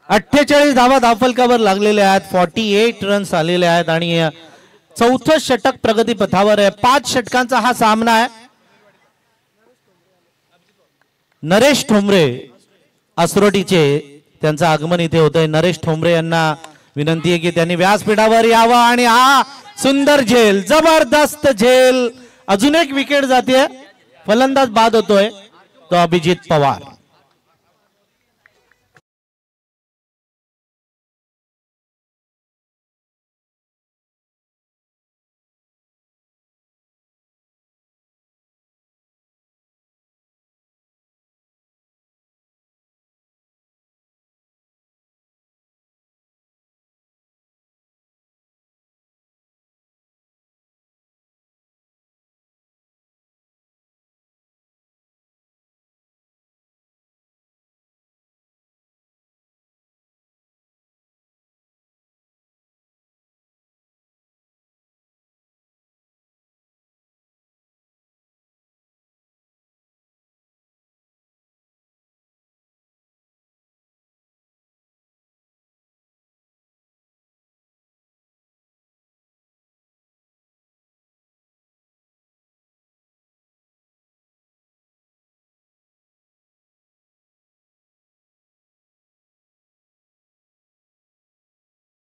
धावफलकावर लागलेले आहेत. 48 रन्स आलेले आहेत आणि चौथं षटक प्रगती पथावर आहे. 5 षटकांचा हा सामना आहे. नरेश ठोंबरे असरोटीचे त्यांचं आगमन इथे होतंय. नरेश ठोंबरे यांना विनंती आहे की त्यांनी व्यासपीठावर यावं. आणि हा सुंदर झेल, जबरदस्त झेल. अजून एक विकेट जाते. फलंदाज बाद होतोय तो अभिजित पवार.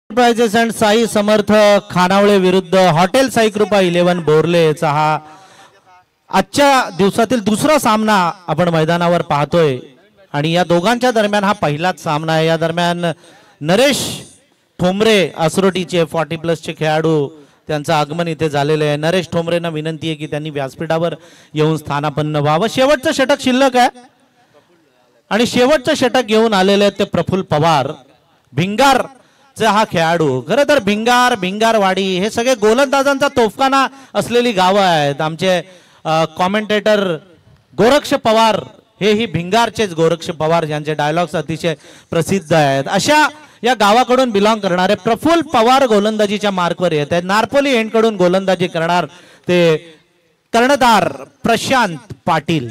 प्राइजेस अँड साई समर्थ खानावळे विरुद्ध हॉटेल साई कृपा 11 बोरलेचा हा आजच्या दिवसातील दुसरा सामना आपण मैदानावर पाहतोय. आणि या दोघांच्या दरम्यान हा पहिलाच सामना आहे. या दरम्यान नरेश ठोंबरे असरोटीचे 40+ खेळाडू त्यांचं आगमन इथे झालेलं आहे. नरेश ठोंबरेंना विनंती आहे की त्यांनी व्यासपीठावर येऊन स्थानापन्न व्हावं. शेवटचं षटक शिल्लक आहे आणि शेवटचं षटक घेऊन आलेले आहेत ते प्रफुल्ल पवार, भिंगार हा खेळाडू. खरं तर भिंगारवाडी हे सगळे गोलंदाजांचा तोफखाना असलेली गावं आहेत. आमचे कॉमेंटेटर गोरक्ष पवार हेही भिंगारचेच गोरक्ष पवार यांचे डायलॉग्स अतिशय प्रसिद्ध आहेत. अशा या गावाकडून बिलॉंग करणारे प्रफुल्ल पवार गोलंदाजीच्या मार्कवर येत आहेत. नारपोली एंडकडून गोलंदाजी करणार ते कर्णधार प्रशांत पाटील.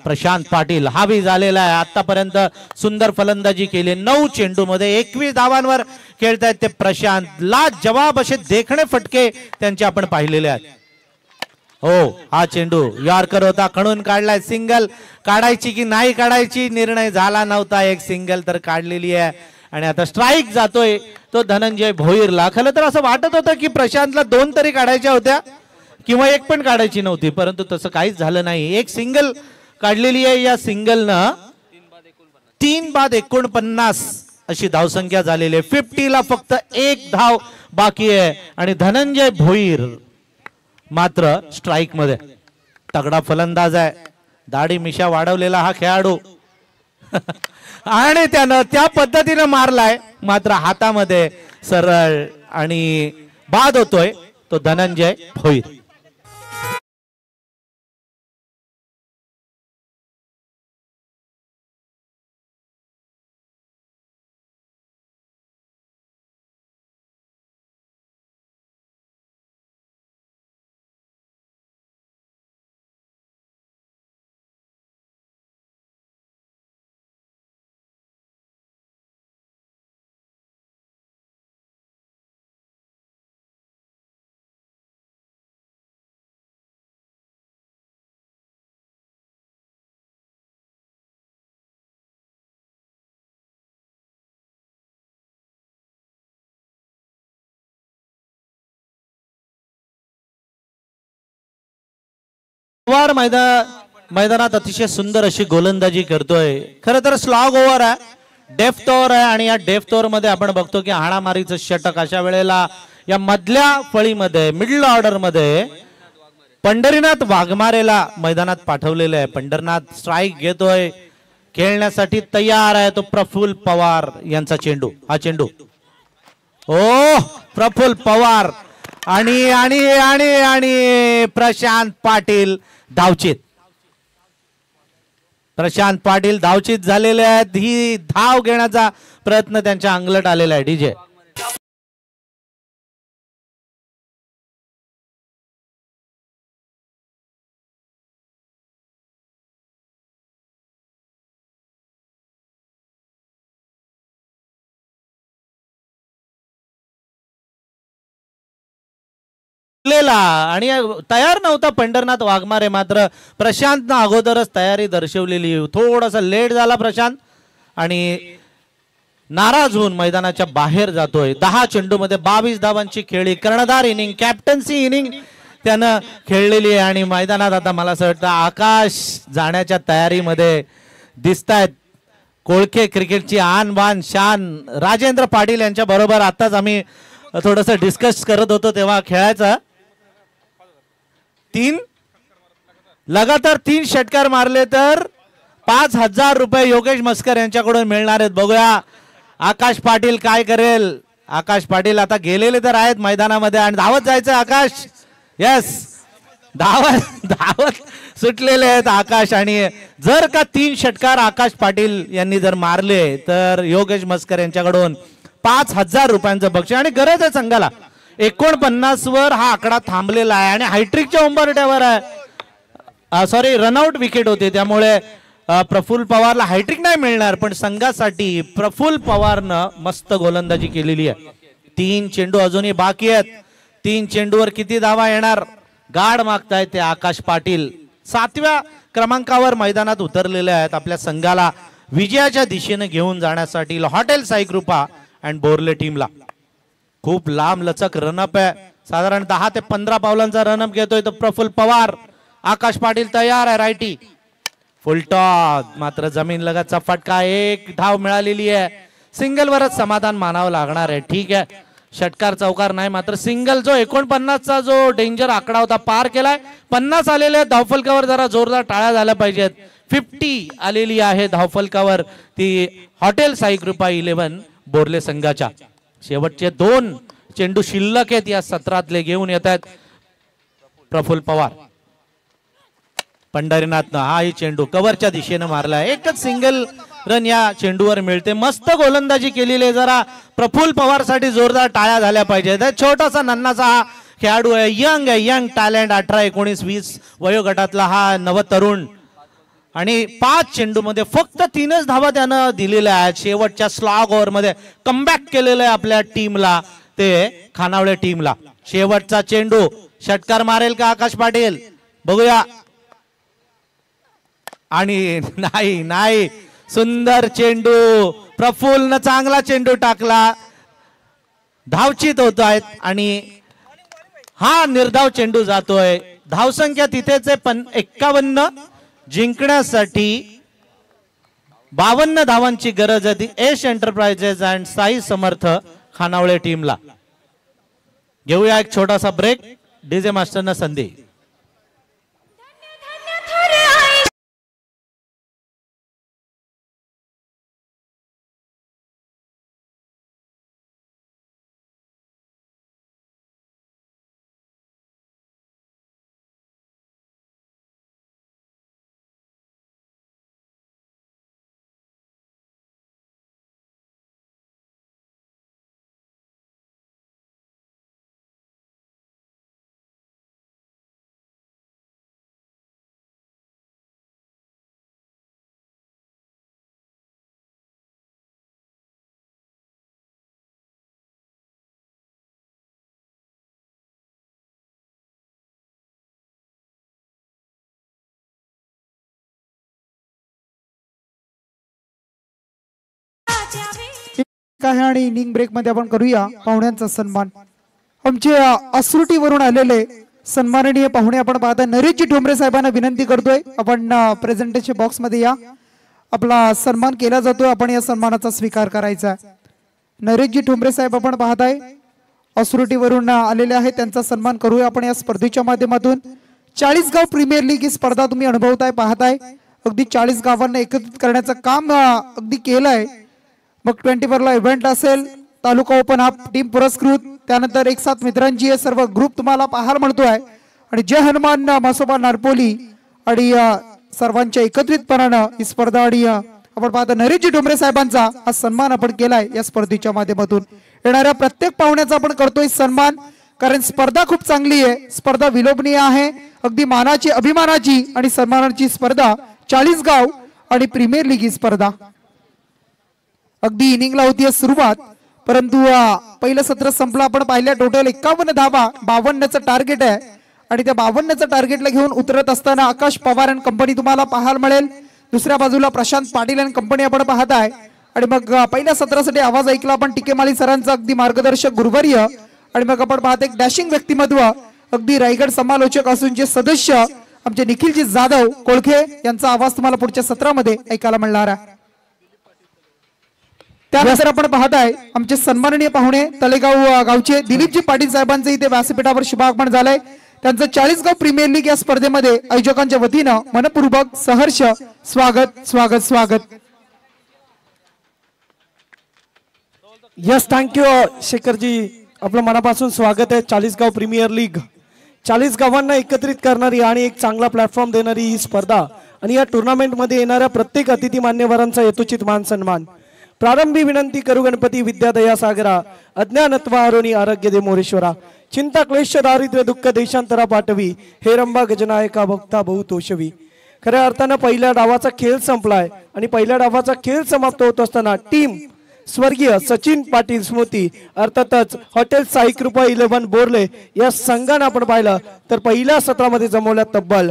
प्रशांत पाटील हा बी झालेला आहे. आतापर्यंत सुंदर फलंदाजी केली. 9 चेंडूमध्ये 21 धावांवर खेळतायत ते प्रशांत. लाजवाब असे देखणे फटके त्यांचे आपण पाहिलेले आहेत. हो हा चेंडू यॉर्कर होता, खणून काढलाय. सिंगल काढायची की नाही काढायची निर्णय झाला नव्हता. एक सिंगल तर काढलेली आहे आणि आता स्ट्राईक जातोय तो धनंजय भोईरला. खरं तर असं वाटत होतं की प्रशांतला 2 तरी काढायच्या होत्या किंवा 1 पण काढायची नव्हती, परंतु तसं काहीच झालं नाही. एक सिंगल काढलेली आहे. या सिंगलनं 3 बाद 49 अशी धावसंख्या झालेली आहे. 50ला फक्त 1 धाव बाकी आहे आणि धनंजय भोईर मात्र स्ट्राईक मध्ये. तगडा फलंदाज आहे, दाढी मिशा वाढवलेला हा खेळाडू आणि त्यानं त्या पद्धतीने मारलाय, मात्र हातामध्ये सरळ आणि बाद होतोय तो धनंजय भोईर. मैदानात अतिशय सुंदर अशी गोलंदाजी करतोय. खरं तर स्लॉग ओव्हर आहे, डेफ्थ ओव्हर आहे आणि या डेफ्थ ओव्हर मध्ये आपण बघतो की हाणामारीचं षटक अशा वेळेला या मधल्या फळीमध्ये मिडल ऑर्डर मध्ये पंढरीनाथ वाघमारेला मैदानात पाठवलेलं आहे. पंढरीनाथ स्ट्राईक घेतोय, खेळण्यासाठी तयार आहे. तो प्रफुल्ल पवार यांचा चेंडू, हा चेंडू ओ प्रफुल्ल पवार आणि आणि आणि आणि प्रशांत पाटील धावचित. प्रशांत पाटील धावचित झालेले आहेत. ही धाव घेण्याचा प्रयत्न त्यांच्या अंगलट आलेला आहे. डीजे आणि तयार नव्हता पंढरनाथ वाघमारे, मात्र प्रशांतनं अगोदरच तयारी दर्शवलेली. थोडासा लेट झाला प्रशांत आणि नाराज होऊन मैदानाच्या बाहेर जातोय. 10 चेंडूमध्ये 22 धावांची खेळी, कर्णधार इनिंग, कॅप्टन्सी इनिंग त्यानं खेळलेली आहे आणि मैदानात आता मला असं वाटतं आकाश जाण्याच्या तयारीमध्ये दिसतायत. कोळखे क्रिकेटची आन बान शान राजेंद्र पाटील यांच्या बरोबर आताच आम्ही थोडस डिस्कस करत होतो तेव्हा खेळायचं. 3 लगातार 3 षटकार मारले तर 5,000 रुपये योगेश मस्कर यांच्याकडून मिळणार आहेत. बघूया आकाश पाटील काय करेल. आकाश पाटील आता गेलेले तर आहेत मैदानामध्ये आणि धावत जायचं आकाश. यस, धावत सुटलेले आहेत आकाश आणि जर का 3 षटकार आकाश पाटील यांनी जर मारले तर योगेश मस्कर यांच्याकडून 5,000 रुपयांचं बक्षीस आणि गरज आहे संघाला. 49 वर हा आकडा थांबलेला आहे आणि हायट्रिकच्या उंबरठ्यावर आहे. सॉरी, रनआउट विकेट होते त्यामुळे प्रफुल्ल पवारला हायट्रिक नाही मिळणार, पण संघासाठी प्रफुल्ल पवारनं मस्त गोलंदाजी केलेली आहे. 3 चेंडू अजूनही बाकी आहेत. 3 चेंडूवर किती धावा येणार गाड मागतायत ते आकाश पाटील. 7व्या क्रमांकावर मैदानात उतरलेले आहेत. आपल्या संघाला विजयाच्या दिशेने घेऊन जाण्यासाठी हॉटेल साई कृपा अँड बोर्ले टीमला खूप लांब लचक रनअप आहे. साधारण 10 ते 15 पावलांचा रनअप घेतोय तो प्रफुल्ल पवार. आकाश पाटील तयार आहे, रायटी फुलटॉस, मात्र जमीन लगतचा फटका. 1 धाव मिळालेली आहे. सिंगलवरच समाधान मानावं लागणार आहे. ठीक आहे, षटकार चौकार नाही, मात्र सिंगल जो 49चा जो डेंजर आकडा होता पार केलाय. 50 आलेले धावफलकावर जरा जोरदार टाळ्या झाल्या पाहिजेत. 50 आलेली आहे धावफलकावर ती हॉटेल साई कृपा 11 बोर्ले संघाच्या. शेवटचे 2 चेंडू शिल्लक आहेत या सत्रातले घेऊन येत आहेत प्रफुल्ल पवार. पंढरीनाथनं हाही चेंडू कव्हरच्या दिशेने मारला. एकच सिंगल रन या चेंडूवर मिळते. मस्त गोलंदाजी केलेली. जरा प्रफुल्ल पवार साठी जोरदार टाळ्या झाल्या पाहिजेत. छोटासा नन्नाचा हा खेळाडू आहे, यंग आहे, यंग टॅलेंट. 18, 19, 20 वयोगटातला हा नवतरुण आणि 5 चेंडू मध्ये फक्त 3च धावा त्यानं दिलेल्या आहेत. शेवटच्या स्लॉग ओव्हर मध्ये कमबॅक केलेलं आहे आपल्या टीमला, ते खानावळे टीमला. शेवटचा चेंडू षटकार मारेल का आकाश पाटील, बघूया. आणि नाही, सुंदर चेंडू प्रफुल्लनं चांगला चेंडू टाकला, धावचित होत आहेत आणि हा निर्धाव चेंडू जातोय. धावसंख्या तिथेच आहे 51. जिंकण्यासाठी 52 धावांची गरज आहे S enterprises and Sai Samarth खानावळे टीमला. घेऊया एक छोटासा ब्रेक. डीजे मास्टरना संधी. काय आणि इनिंग ब्रेक मध्ये आपण करूया पाहुण्यांचा सन्मान. आमचे असृटीवरून आलेले सन्माननीय पाहुणे आपण पाहता नरेशजी ठोंबरे साहेबांना विनंती करतोय आपण प्रेझेंटेशन बॉक्स मध्ये या. आपला सन्मान केला जातोय, आपण या सन्मानाचा स्वीकार करायचा. नरेशजी ठोंबरे साहेब आपण पाहताय असृटीवरून आलेले आहेत, त्यांचा सन्मान करूया आपण या स्पर्धेच्या माध्यमातून. 40 गाव प्रीमियर लीग ही स्पर्धा तुम्ही अनुभवताय पाहताय. अगदी 40 गावांना एकत्रित करण्याचं काम अगदी केलंय. मग 24 ला इव्हेंट असेल, तालुका ओपन हा टीम पुरस्कृत, त्यानंतर एक साथ मित्रांची हे सर्व ग्रुप तुम्हाला पाहायला मिळतोय. आणि जय हनुमान मासोबा नारपोली आणि सर्वांच्या एकत्रितपणानं ही स्पर्धा आणि आपण पाहता नरेशजी ठोंबरे साहेबांचा हा सन्मान आपण केलाय या स्पर्धेच्या माध्यमातून. येणाऱ्या प्रत्येक पाहुण्याचा आपण करतोय सन्मान, कारण स्पर्धा खूप चांगली आहे, स्पर्धा विलोभनीय आहे, अगदी मानाची अभिमानाची आणि सन्मानाची स्पर्धा. 40 गाव आणि प्रीमियर लीग ही स्पर्धा अगदी इनिंगला होती सुरुवात, परंतु पहिलं सत्र संपलं. आपण पाहिल्या टोटल 51 धावा, 52चं टार्गेट आहे आणि त्या 52चं टार्गेटला घेऊन उतरत असताना आकाश पवार अँड कंपनी तुम्हाला पाहायला मिळेल. दुसऱ्या बाजूला प्रशांत पाटील अँड कंपनी आपण पाहताय. आणि मग पहिल्या सत्रासाठी आवाज ऐकला आपण टीके माळी सरांचा, अगदी मार्गदर्शक गुरुवर्य. आणि मग आपण पाहतो एक डॅशिंग व्यक्तिमत्व, अगदी रायगड समालोचक असून जे सदस्य आमचे निखिलजी जाधव कोळखे यांचा आवाज तुम्हाला पुढच्या सत्रामध्ये ऐकायला मिळणार आहे. त्यानंतर आपण पाहताय आमचे सन्माननीय पाहुणे तळेगाव गावचे दिलीपजी पाटील साहेबांचे इथे व्यासपीठावर शुभागमन झालंय. त्यांचं 40 गाव प्रीमियर लीग या स्पर्धेमध्ये आयोजकांच्या वतीनं मनपूर्वक सहर्ष स्वागत स्वागत स्वागत. यस, थँक्यू शेखरजी, आपलं मनापासून स्वागत आहे. 40 गाव प्रीमियर लीग 40 गावांना एकत्रित करणारी आणि एक चांगला प्लॅटफॉर्म देणारी ही स्पर्धा आणि या टुर्नामेंटमध्ये येणाऱ्या प्रत्येक अतिथी मान्यवरांचा यथोचित मान सन्मान. प्रारंभी विनंती करू गणपती विद्यादया सागरा, अज्ञानत्व आरोनी आरोग्य दे मोरेश्वरा, चिंता क्लेश दारिद्र्य दुःख देशांतरा पाठवी, हे रंबा गजनायका भक्ता बहुतोषवी. खऱ्या अर्थानं पहिल्या डावाचा खेळ संपलाय आणि पहिल्या डावाचा खेळ समाप्त होत असताना टीम स्वर्गीय सचिन पाटील स्मृती अर्थातच हॉटेल साई कृपा 11 बोरले या संघानं आपण पाहिलं तर पहिल्या सत्रामध्ये जमवल्या तब्बल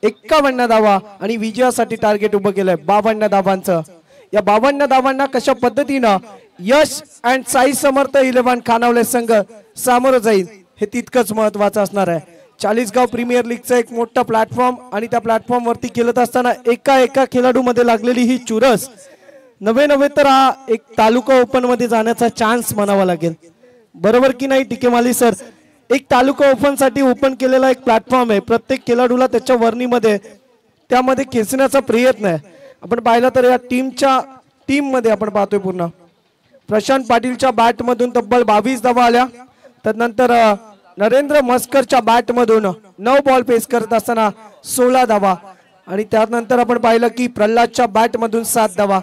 51 धावा आणि विजयासाठी टार्गेट उभं केलंय 52 धावांचं. या 52 धावांना कशा पद्धतीनं यश अँड साई समर्थ 11 खानावले संघ सामोरं जाईल हे तितकंच महत्वाचं असणार आहे. 40 गाव प्रीमियर लीगचं एक मोठा प्लॅटफॉर्म आणि त्या प्लॅटफॉर्म वरती खेळत असताना एका खेळाडू मध्ये लागलेली ही चुरस नवे तर हा एक तालुका ओपन मध्ये जाण्याचा चान्स म्हणावा लागेल. बरोबर की नाही टीके माली सर? एक तालुका ओपन साठी ओपन केलेला एक प्लॅटफॉर्म आहे. प्रत्येक खेळाडूला त्याच्या वर्णीमध्ये त्यामध्ये खेचण्याचा प्रयत्न आहे. आपण पाहिलं तर या टीम मध्ये आपण पाहतोय पूर्ण प्रशांत पाटीलच्या बॅट मधून तब्बल 22 धावा आल्या. त्यानंतर नरेंद्र मस्करच्या बॅट मधून 9 बॉल पेस करत असताना 16 धावा आणि त्यानंतर आपण पाहिलं की प्रल्हादच्या बॅट मधून 7 धावा.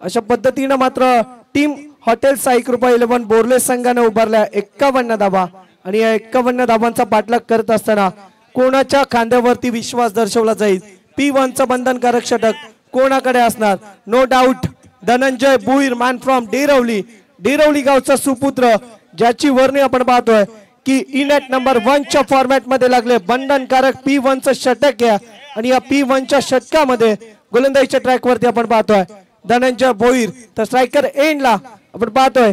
अशा पद्धतीनं मात्र टीम हॉटेल साई कृपा 11 बोरले संघाने उभारल्या 51 धावा आणि या 51 धावांचा पाठलाग करत असताना कोणाच्या खांद्यावरती विश्वास दर्शवला जाईल, P1चं बंधनकारक षटक कोणाकडे असणार? No doubt Dhananjay Bhuir man from Derwali गावचा सुपुत्र, ज्याची वर्णी आपण पाहतोय की इनॅट नंबर 1च्या फॉर्मॅट मध्ये लागले बंधनकारक P1चं षटक आहे आणि या P1च्या षटकामध्ये गोलंदाजीच्या ट्रॅक वरती आपण पाहतोय धनंजय भोईर. तर स्ट्रायकर एंडला आपण पाहतोय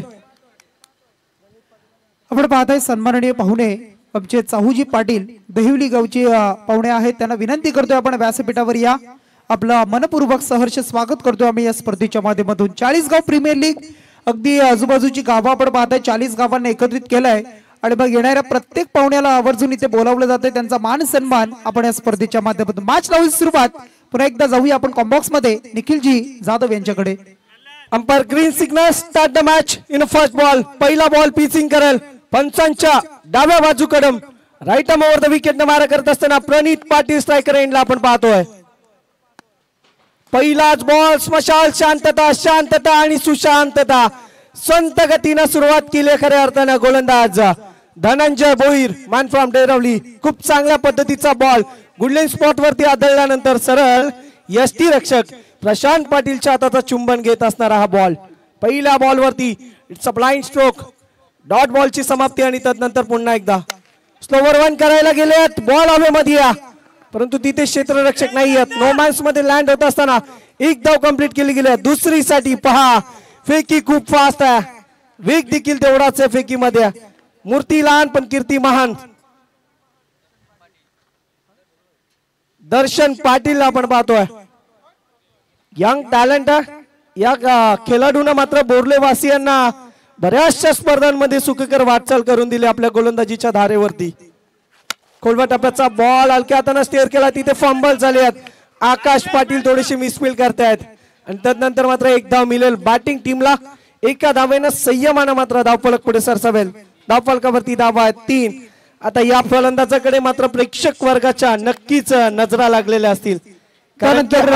आपण पाहताय सन्माननीय पाहुणे आमचे चाहूजी पाटील दहिवली गावचे पाहुणे आहेत. त्यांना विनंती करतोय आपण व्यासपीठावर या. आपला मनपूर्वक सहर्ष स्वागत करतोय आम्ही या स्पर्धेच्या माध्यमातून. 40 गाव प्रीमियर लीग अगदी आजूबाजूची गावं आपण पाहताय 40 गावांना एकत्रित केलंय आणि मग येणाऱ्या प्रत्येक पाहुण्याला आवर्जून इथे बोलावलं जाते. त्यांचा मान सन्मान आपण या स्पर्धेच्या माध्यमातून. मॅच लावून सुरुवात पुन्हा एकदा जाऊया आपण कॉम्बॉक्स मध्ये निखिलजी जाधव यांच्याकडे. Umpire green signal start the match in first ball. पहिला बॉल पिचिंग करेल पंचांच्या डाव्या बाजूकडून right arm over the wicket न मारा करत असताना प्रणित पाटील स्ट्रायकर एंडला आपण पाहतोय. पहिलाच बॉल स्मशाल. शांतता शांतता आणि सुशांतता. संत गतीनं सुरुवात केली खऱ्या अर्थानं गोलंदाज धनंजय भोईर मॅन फ्रॉम डेरवली. खूप चांगल्या पद्धतीचा बॉल गुडलेन स्पॉट वरती आदळल्यानंतर सरळ यष्टी रक्षक प्रशांत पाटीलच्या हाताचा चुंबन घेत असणारा हा बॉल. पहिल्या बॉल वरती it's a blind stroke. Dot बॉलची समाप्ती आणि तदनंतर पुन्हा एकदा स्लोवर वन करायला गेलेत. बॉल हवेमध्ये या परंतु तिथे क्षेत्ररक्षक नाही आहेत. नो मॅन्स मध्ये लँड होत असताना एक धाव कंप्लीट केली गेली. दुसरी साठी पहा फेकी खूप फास्ट आहे. वेग देखील तेवढाच आहे फेकी मध्ये. मूर्ती लहान पण कीर्ती महान. दर्शन पाटील आपण पाहतोय यंग टॅलेंट. या खेळाडूंना मात्र बोर्लेवासियांना बऱ्याचशा स्पर्धांमध्ये सुखकर वाटचाल करून दिली आपल्या गोलंदाजीच्या धारेवरती. खोलवा टप्प्याचा बॉल हलक्या हाताने स्टेअर केला. तिथे फंबल झाले आहेत. आकाश पाटील थोडेसे मिसफील करतायत आणि तदनंतर मात्र एक धाव मिळेल बॅटिंग टीमला. एका धावेनं संयमानं मात्र धावफलक पुढे सरसावेल. धावफलकावरती धावा आहेत 3. आता या फलंदाजाकडे मात्र प्रेक्षक वर्गाच्या नक्कीच नजरा लागलेल्या असतील. त्यानंतर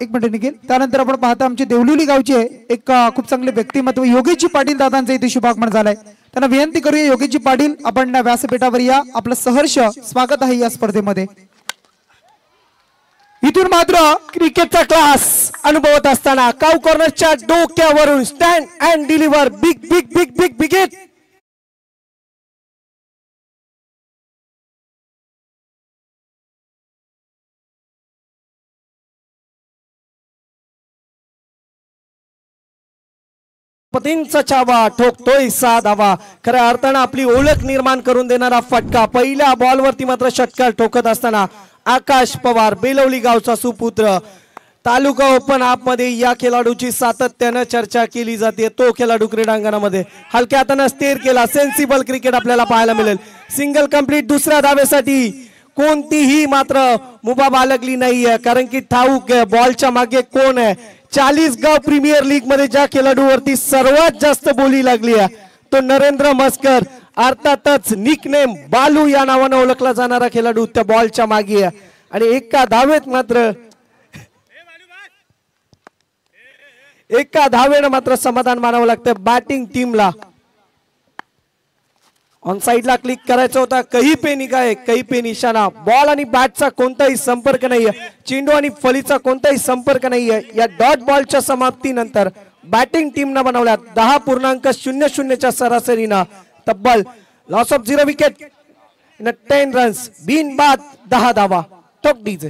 एक मिनिट निघेल. त्यानंतर आपण पाहता आमचे देवलुली गावचे एक खूप चांगले व्यक्तिमत्व योगेशजी पाटील दादांचं इथे शुभागमन झालंय. त्यांना विनंती करूया योगेशजी पाटील आपण व्यासपीठावर या. आपलं सहर्ष स्वागत आहे या स्पर्धेमध्ये. इथून मात्र क्रिकेटचा क्लास अनुभवत असताना काउ कॉर्नरच्या डोक्यावरून stand and deliver big big big big बिगेट. पतींचा चावा ठोकतोय 6 धावा. खऱ्या अर्थानं आपली ओळख निर्माण करून देणारा फटका. पहिल्या बॉलवरती मात्र षटकार ठोकत असताना आकाश पवार बेलवली गावचा सुपुत्र. तालुका ओपन आप मध्ये या खेळाडूची सातत्यानं चर्चा केली जाते. तो खेळाडू क्रीडांगणामध्ये हलक्या हातानं स्टेअर केला. सेन्सिबल क्रिकेट आपल्याला पाहायला मिळेल. Single complete. दुसऱ्या धावेसाठी कोणतीही मात्र मुभा बाळगली नाहीये कारण की ठाऊक आहे बॉलच्या मागे कोण आहे. 40 गाव प्रीमियर लीग मध्ये ज्या खेळाडूवरती सर्वात जास्त बोली लागली आहे तो नरेंद्र मस्कर. अर्थातच निकनेम बालू या नावाने ओळखला जाणारा खेळाडू त्या बॉलच्या मागे आहे. आणि एका धावेनं मात्र समाधान मानावं लागतं बॅटिंग टीमला. ऑन साइडला क्लिक करायचा होता. कही पे निघाय कही पे निशाणा. बॉल आणि बॅटचा कोणताही संपर्क नाहीये. चेंडू आणि फलीचा कोणताही संपर्क नाहीये. या डॉट बॉलच्या समाप्तीनंतर बॅटिंग टीमनं बनवल्या 10.00च्या सरासरीनं तब्बल loss of 0 wicket in 10 runs. बिन बाद 10 धावा. Talk DJ.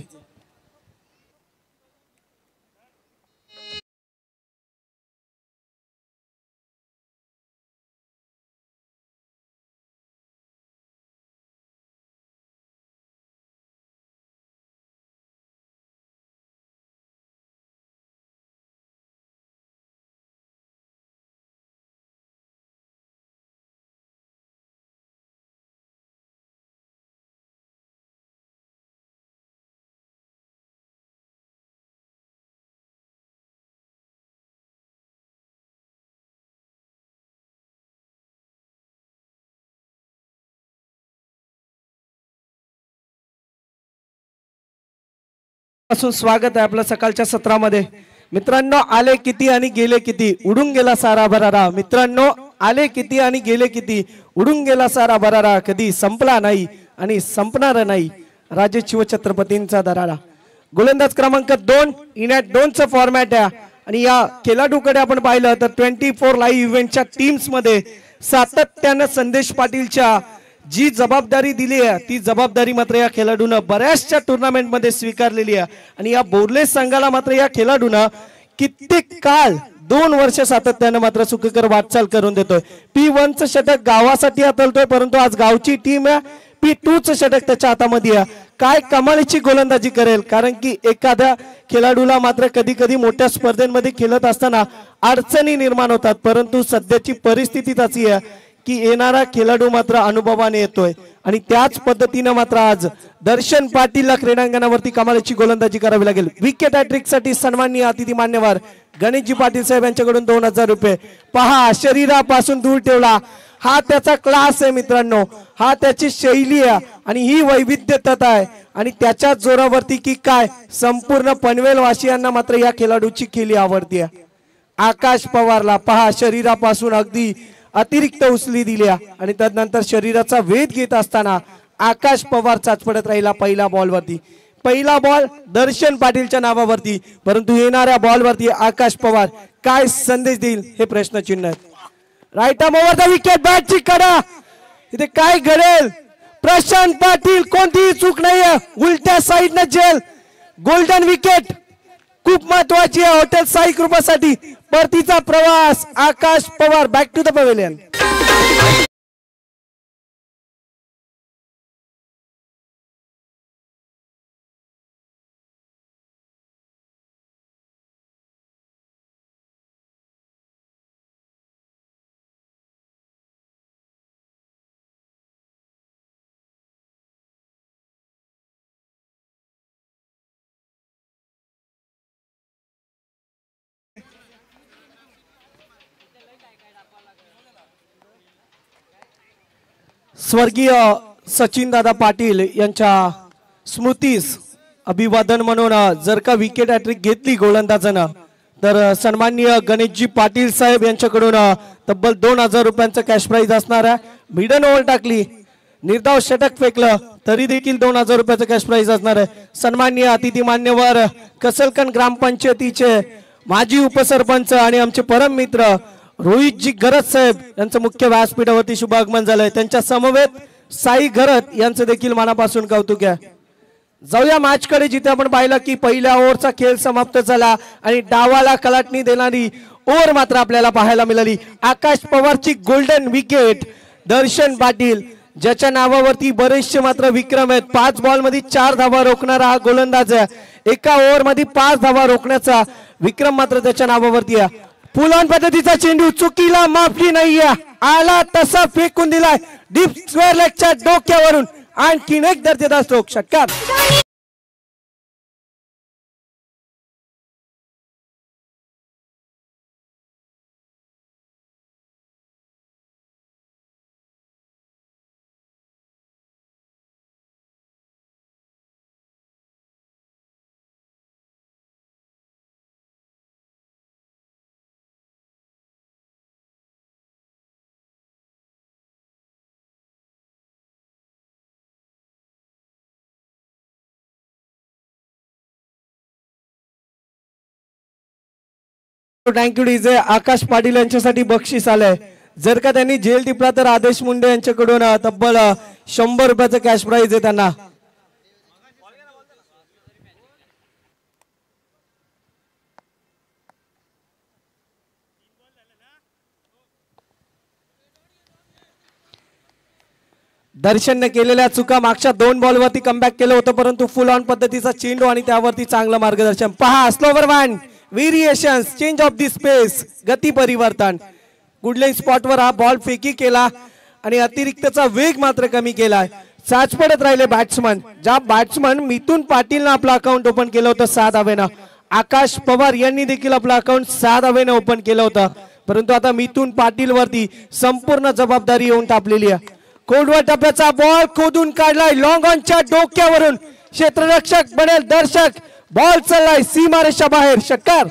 स्वागत आहे आपलं सकाळच्या सत्रामध्ये. मित्रांनो आले किती आणि गेले किती उडून गेला सारा भरारा. मित्रांनो आले किती आणि गेले किती उडून गेला सारा भरारा. कधी संपला नाही आणि संपणार नाही. राजे शिवछत्रपतींचा दरारा. गोलंदाज क्रमांक 2 इनॅट 2चं फॉर्मॅट आहे आणि या खेळाडूकडे आपण पाहिलं तर 24 लाईव्ह इव्हेंटच्या टीम्स मध्ये सातत्यानं संदेश पाटीलच्या जी जबाबदारी दिली आहे ती जबाबदारी मात्र या खेळाडूनं बऱ्याचशा टुर्नामेंट मध्ये स्वीकारलेली आहे. आणि या बोर्ले संघाला मात्र या खेळाडूनं कित्येक काळ 2 वर्ष सातत्याने मात्र सुखकर वाटचाल करून देतोय. P1 चं षटक गावासाठी हातलतोय, परंतु आज गावची टीम P2 चं षटक त्याच्या हातामध्ये आहे. काय कमालीची गोलंदाजी करेल, कारण की एखाद्या खेळाडूला मात्र कधी कधी मोठ्या स्पर्धेमध्ये खेळत असताना अडचणी निर्माण होतात, परंतु सध्याची परिस्थिती अशी आहे की येणारा खेळाडू मात्र अनुभवाने येतोय आणि त्याच पद्धतीने मात्र आज दर्शन पाटीलला क्रीडांगणावरती कमालीची गोलंदाजी करावी लागेल. विकेट हॅट्रिक साठी सन्माननीय अतिथी मान्यवर गणेशजी पाटील साहेब यांच्याकडून 2000 रुपये. पहा, शरीरापासून दूर ठेवला, हा त्याचा क्लास आहे मित्रांनो, हा त्याची शैली आहे आणि ही वैविध्यता आहे आणि त्याच्या जोरावरती की काय संपूर्ण पनवेल वासियांना मात्र या खेळाडूची खेळी आवडते. आकाश पवारला पहा, शरीरापासून अगदी अतिरिक्त उचली दिल्या आणि त्यानंतर शरीराचा वेध घेत असताना आकाश पवार चाचपडत राहिला पहिला बॉलवरती. पहिला बॉल दर्शन पाटीलच्या नावावरती, परंतु येणाऱ्या बॉलवरती आकाश पवार काय संदेश देईल हे प्रश्नचिन्ह आहे. Right arm over the wicket, बॅटची कडा, इथे काय घडेल? प्रशांत पाटील कोणतीही चूक नाहीये, उलट्या साईडने जेल. गोल्डन विकेट खूप महत्वाची आहे हॉटेल साई कृपासाठी. परतीचा प्रवास Akash Pawar back to the pavilion. स्वर्गीय सचिन दादा पाटील यांच्या स्मृतीस अभिवादन म्हणून जर का विकेट हॅट्रिक घेतली गोलंदाजानं तर सन्माननीय गणेशजी पाटील साहेब यांच्याकडून तब्बल 2000 रुपयांचं कॅश प्राइज असणार आहे. मिडन ओव्हर टाकली, निर्धाव षटक फेकलं तरी देखील 2000 रुपयाचं कॅश प्राइज असणार आहे. सन्माननीय अतिथी मान्यवर कसलकन ग्रामपंचायतीचे माजी उपसरपंच आणि आमचे परम मित्र रोहितजी घरत साहेब यांचं मुख्य व्यासपीठावरती शुभ आगमन झालंय. त्यांच्या समवेत साई घरत यांचं देखील मनापासून कौतुक आहे. जाऊया मॅच कडे, जिथे आपण पाहिलं की पहिल्या ओव्हरचा खेळ समाप्त झाला आणि डावाला कलाटणी देणारी ओव्हर मात्र आपल्याला पाहायला मिळाली. आकाश पवारची गोल्डन विकेट. दर्शन पाटील ज्याच्या नावावरती बरेचसे मात्र विक्रम आहेत, 5 बॉल मध्ये 4 धावा रोखणारा हा गोलंदाज आहे. एका ओव्हर मध्ये 5 धावा रोखण्याचा विक्रम मात्र त्याच्या नावावरती आहे. पुल ऑन पद्धतीचा चेंडू, चुकीला माफी नाहीये, आला तसा फेकून दिलाय डीप स्क्वेअर लेगच्या डोक्यावरून. आणखीन एक दर्जेदार स्ट्रोक, षटकार. Thank you DJ. आकाश पाटील यांच्यासाठी बक्षीस आलंय. जर का त्यांनी जेल टिपला तर आदेश मुंडे यांच्याकडून तब्बल 100 रुपयाचं कॅश प्राइज आहे त्यांना. दर्शनने केलेल्या चुका मागच्या 2 बॉलवरती कमबॅक केलं होतं, परंतु फुल ऑन पद्धतीचा चेंडू आणि त्यावरती चांगलं मार्गदर्शन. पहा, slower one variations, change of the space, गती परिवर्तन. गुडलाईन स्पॉटवर हा बॉल फेकी केला आणि अतिरिक्तचा वेग मात्र कमी केलाय. चाचपडत राहिले बॅट्समन. ज्या बॅट्समन मिथुन पाटीलनं आपलं अकाउंट ओपन केलं होतं 6 धावेनं, आकाश पवार यांनी देखील आपलं अकाउंट 6 धावेनं ओपन केलं होतं, परंतु आता मिथुन पाटील वरती संपूर्ण जबाबदारी येऊन टापलेली आहे. कोडवा टप्प्याचा बॉल खोदून काढलाय लॉंग ऑनच्या डोक्यावरून. क्षेत्ररक्षक बनेल दर्शक, बॉल चाललाय सीमारेषा बाहेर, षटकार.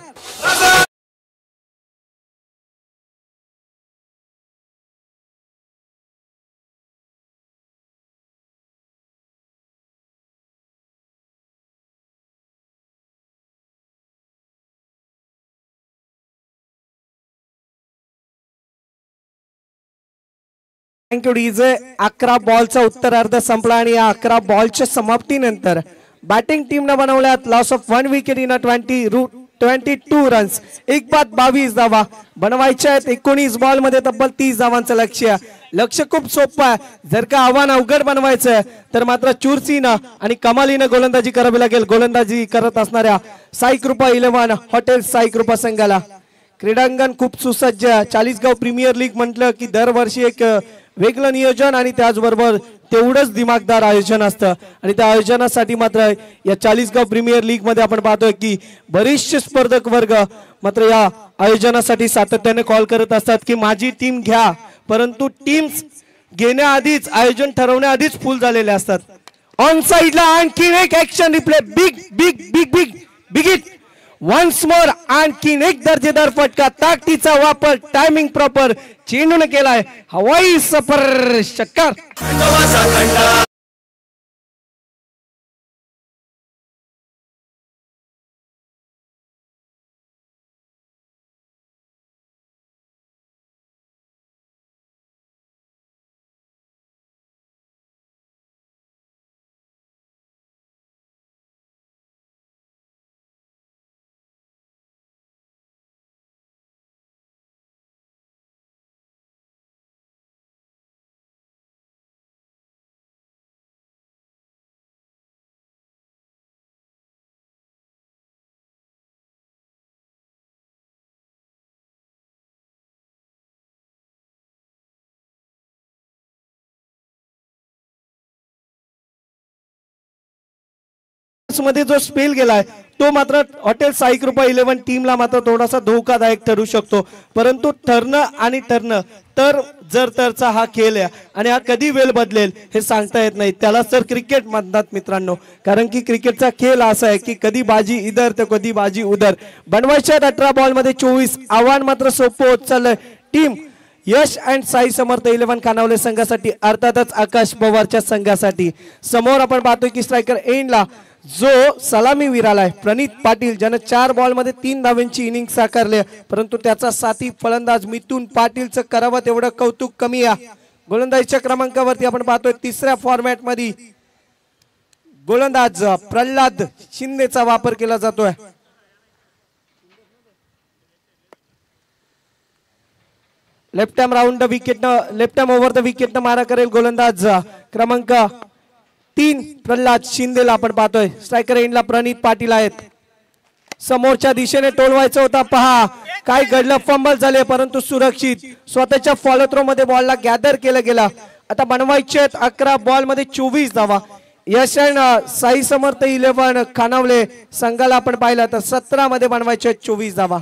Thank you DJ. 11 बॉलचा उत्तरार्ध संपला आणि या 11 बॉलच्या समाप्तीनंतर बॅटिंग टीमने बनवल्यात loss of 1 wicket in 20 22 runs, एक बाद 22 धावा बनवायच्या आहेत. 19 बॉल मध्ये तब्बल 30 धावांचं लक्ष्य. लक्ष्य खूप सोपं आहे. जर का आव्हान अवघड बनवायचं आहे तर मात्र चुरसीनं आणि कमालीनं गोलंदाजी करावी लागेल. गोलंदाजी करत असणाऱ्या साई कृपा 11 हॉटेल साई कृपा संघाला. क्रीडांगण खूप सुसज्ज. चाळीसगाव प्रीमियर लीग म्हटलं की दरवर्षी एक वेगळं नियोजन आणि त्याचबरोबर तेवढंच दिमागदार आयोजन असतं. आणि त्या आयोजनासाठी मात्र या चाळीसगाव प्रीमियर लीग मध्ये आपण पाहतोय की बरेचसे स्पर्धक वर्ग मात्र या आयोजनासाठी सातत्याने कॉल करत असतात की माझी टीम घ्या. परंतु टीम्स घेण्याआधीच आयोजन ठरवण्याआधीच फुल झालेले असतात. ऑन साइडला आणखी एक action replay. Big big big big big it once more. आणखीन एक दर्जेदार फटका. ताकदीचा वापर, टायमिंग प्रॉपर, चेंडूने केलाय हवाई सफर. षटकार. मध्ये जो स्पेल गेलाय तो मात्र हॉटेल साई कृपा 11 टीमला मात्र थोडासा धोकादायक ठरू शकतो. परंतु ठरणं आणि ठरणं तर जर तरचा हा खेळ आहे आणि हा कधी वेळ बदलेल हे सांगता येत नाही. त्याला तर क्रिकेट म्हणतात मित्रांनो. कारण की क्रिकेटचा खेळ असा आहे की कधी बाजी इधर तर कधी बाजी उधर. बनवायच्या 18 बॉल मध्ये 24. आव्हान मात्र सोपं होत चाललंय. टीम यश अँड साई समर्थ 11 खानावले संघासाठी, अर्थातच आकाश पवारच्या संघासाठी. समोर आपण पाहतोय की स्ट्रायकर एंडला जो सलामी विराला आहे प्रणित पाटील, ज्याने 4 बॉल मध्ये 3 धावांची इनिंग साकारली. परंतु त्याचा साथी फलंदाज मिथुन पाटीलचं करावं तेवढं कौतुक कमी आहे. गोलंदाजीच्या क्रमांकावरती आपण पाहतोय तिसऱ्या फॉर्मॅट मध्ये गोलंदाज प्रल्हाद शिंदेचा वापर केला जातोय. Left arm round the wicket, left arm over the wicket मारा करेल गोलंदाज क्रमांक 3 प्रल्हाद शिंदेला आपण पाहतोय. स्ट्रायकर एंडला प्रणित पाटील आहेत. समोरच्या दिशेने टोलवायचं होता. पहा काय घडलं. फंबल झाले परंतु सुरक्षित स्वतःच्या फॉलो थ्रो मध्ये बॉलला गॅदर केलं गेला. आता बनवायचे 11 बॉल मध्ये 24 धावा. यश अँड साई समर्थ 11 खानावले संघाला आपण पाहिलं तर 17 मध्ये बनवायचे 24 धावा.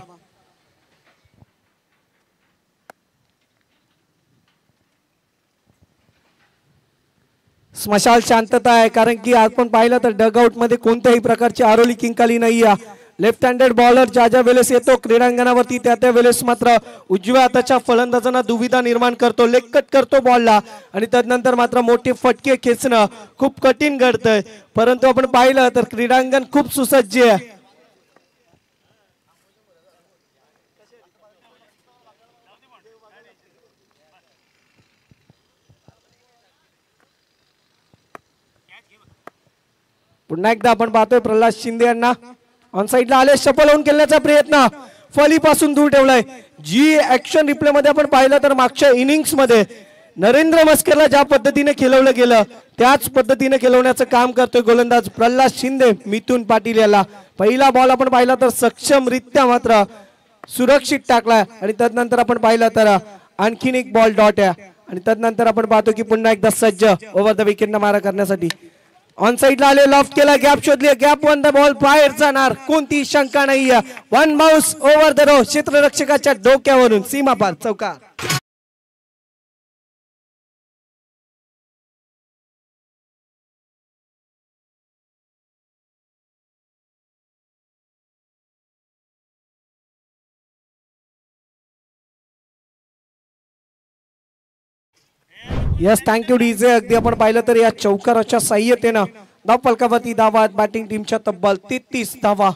स्मशाल शांतता आहे कारण की आपण पाहिलं तर डगआउट मध्ये कोणत्याही प्रकारची आरोली किंकाली नाही आहे. लेफ्ट हँडेड बॉलर ज्या वेळेस येतो क्रीडांगणावरती त्या वेळेस मात्र उजव्या हाताच्या फलंदाजांना दुविधा निर्माण करतो. लेग कट करतो बॉलला आणि त्यानंतर मात्र मोठे फटके खेचणं खूप कठीण घडतंय. परंतु आपण पाहिलं तर क्रीडांगण खूप सुसज्ज आहे. पुन्हा एकदा आपण पाहतोय प्रल्हाद शिंदे यांना ऑन साइडला आले. शफल होऊन खेळण्याचा प्रयत्न फलीपासून दूर ठेवलाय. जी ऍक्शन रिप्ले मध्ये आपण पाहिलं तर मागच्या इनिंग्स मध्ये नरेंद्र मस्करला ज्या पद्धतीने खेळवलं गेलं त्याच पद्धतीने खेळवण्याचं काम करतोय गोलंदाज प्रल्हाद शिंदे मिथुन पाटील याला. पहिला बॉल आपण पाहिला तर सक्षमरित्या मात्र सुरक्षित टाकलाय आणि त्यानंतर आपण पाहिलं तर आणखीन एक बॉल डॉट आहे आणि त्यानंतर आपण पाहतो की पुन्हा एकदा सज्ज ओव्हर द विकेट मारा करण्यासाठी. ऑन साइडला आले. लॉफ्ट केला. गॅप शोधली. गॅप वन द बॉल बाहेर जाणार कोणती शंका नाहीये. One bounce over the rope. क्षेत्ररक्षकाच्या डोक्यावरून सीमापार चौकार. Yes thank you DJ. अगदी आपण पाहिलं तर या चौकाराच्या साह्यतेनं धाव फलकावरती धावा बॅटिंग टीमच्या तब्बल 33 धावा.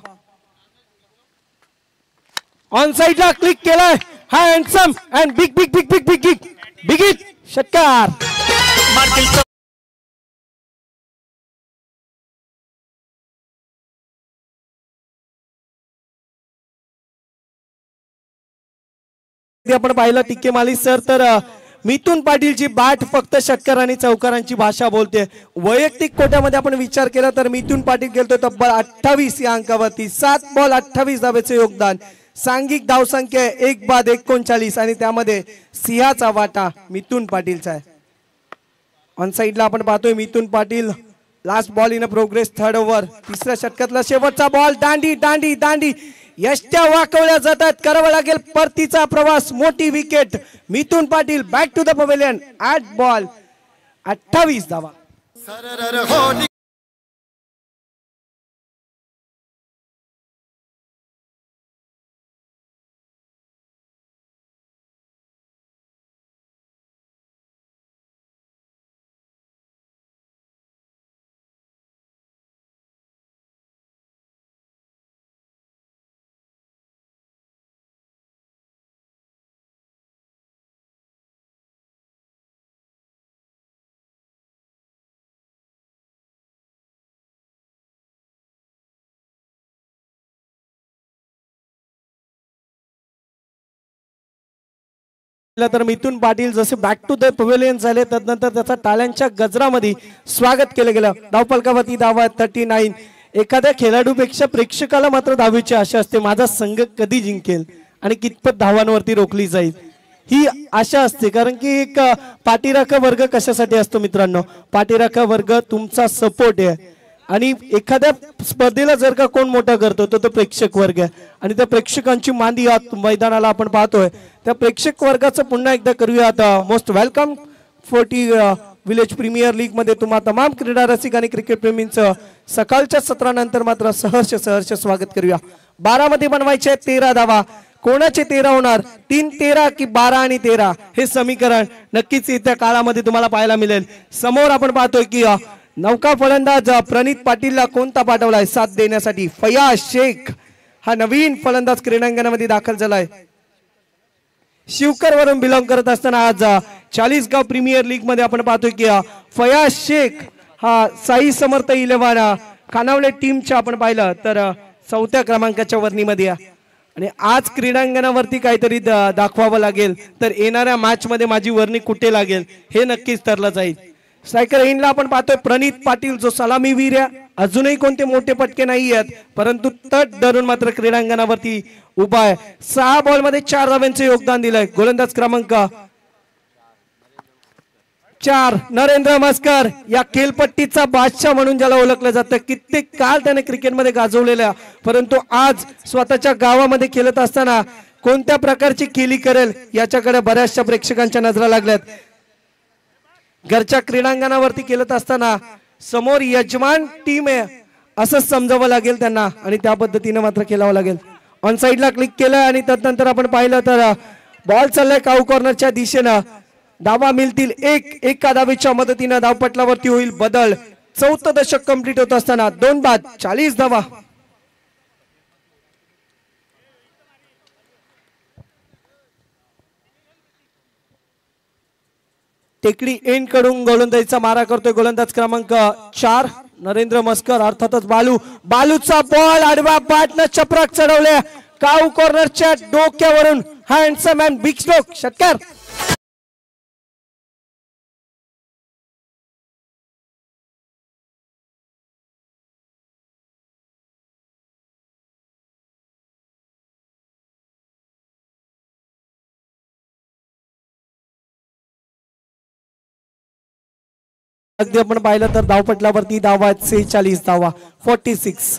ऑन साइडला क्लिक केलाय. Handsome and big big big big big big big it षटकार. आपण पाहिलं टिक्के माली सर तर मिथुन पाटीलची बाट फक्त षटकार आणि चौकारांची भाषा बोलते. वैयक्तिक कोट्यामध्ये आपण विचार केला तर मिथुन पाटील गेलतो तब्बल 28 या अंकावरती. 7 बॉल 28 धावेचे योगदान. सांघिक धावसंख्या 1 बाद 39 आणि त्यामध्ये सिंहाचा वाटा मिथुन पाटीलचा आहे. ऑन साइडला आपण पाहतोय Mithun Patil last ball in progress third over. तिसऱ्या षटकातला शेवटचा बॉल. दांडी दांडी दांडी यष्ट्या वाकवल्या जातात. करावा लागेल परतीचा प्रवास. मोठी wicket. Mithun Patil back to the pavilion. 8 ball 28 धावा. तर मिथुन पाटील जसे बॅक टू द पवेलियन झाले तदनंतर त्याचा टाळ्यांच्या गजरामध्ये स्वागत केलं गेलं. धावफलकावरती धावा 39. एखाद्या खेळाडूपेक्षा प्रेक्षकाला मात्र धावेची आशा असते. माझा संघ कधी जिंकेल आणि कितपत धावांवरती रोखली जाईल ही आशा असते. कारण की एक पाठीराखा वर्ग कशासाठी असतो मित्रांनो? पाठीराखा वर्ग तुमचा सपोर्ट आहे आणि एखाद्या स्पर्धेला जर का कोण मोठा करतो तो प्रेक्षक वर्ग आहे आणि त्या प्रेक्षकांची मांदी आत मैदानाला आपण पाहतोय. त्या प्रेक्षक वर्गाचं पुन्हा एकदा करूयात most welcome 40 village premier league मध्ये तुम्हा तमाम क्रीडा रसिक आणि क्रिकेट प्रेमींचं सकाळच्या सत्रानंतर मात्र सहर्ष स्वागत करूया. 12 मध्ये बनवायचे 13 धावा. कोणाचे 13 होणार? 3-13 की 12 आणि 13 हे समीकरण नक्कीच येत्या काळामध्ये तुम्हाला पाहायला मिळेल. समोर आपण पाहतोय की नौका फलंदाज प्रणित पाटीलला कोणता पाठवलाय साथ देण्यासाठी? फयाज शेख हा नवीन फलंदाज क्रीडांगणामध्ये दाखल झालाय. शिवकर वरून बिलॉंग करत असताना आज चाळीसगाव प्रीमियर लीग मध्ये आपण पाहतोय की फयाज शेख हा साई समर्थ 11 खानावले टीमच्या आपण पाहिलं तर 4थ्या क्रमांकाच्या वर्णीमध्ये आणि आज क्रीडांगणावरती काहीतरी दाखवावं लागेल. तर येणाऱ्या मॅच मध्ये माझी वर्णी कुठे लागेल हे नक्कीच ठरलं जाईल. स्ट्रायकर एंडला आपण पाहतोय प्रणित पाटील जो सलामीवीर आहे. अजूनही कोणते मोठे पटके नाही आहेत परंतु तट धरून मात्र क्रीडांगणावरती उभा आहे. 6 बॉल मध्ये 4 धावांचे योगदान दिलंय. गोलंदाज क्रमांक 4 नरेंद्र मस्कर या खेळपट्टीचा बादशाह म्हणून ज्याला ओळखलं जातं. कित्येक काळ त्याने क्रिकेटमध्ये गाजवलेला परंतु आज स्वतःच्या गावामध्ये खेळत असताना कोणत्या प्रकारची खेळी करेल याच्याकडे बऱ्याचशा प्रेक्षकांच्या नजरा लागल्यात. घरच्या क्रीडांगणावरती खेळत असताना समोर यजमान टीम आहे असं समजावं लागेल त्यांना आणि त्या पद्धतीने मात्र खेळावं लागेल. ऑन साइडला क्लिक केलं आणि त्यानंतर आपण पाहिलं तर बॉल चाललाय काऊ कॉर्नरच्या दिशेनं. धावा मिळतील एका धावेच्या मदतीनं धावपटलावरती होईल बदल. 4थं दशक कंप्लीट होत असताना 2 बाद 40 धावा. टेकडी एंड कडून गोलंदाजीचा मारा करतोय गोलंदाज क्रमांक 4 नरेंद्र मस्कर. अर्थातच बालूचा बॉल आडवा बॅटनं चपराक चढवले काऊ कॉर्नरच्या डोक्यावरून. हँडसम अँड बिग स्ट्रोक षटकार. अगदी आपण पाहिलं तर धावपटलावरती धावा 46 धावा 46.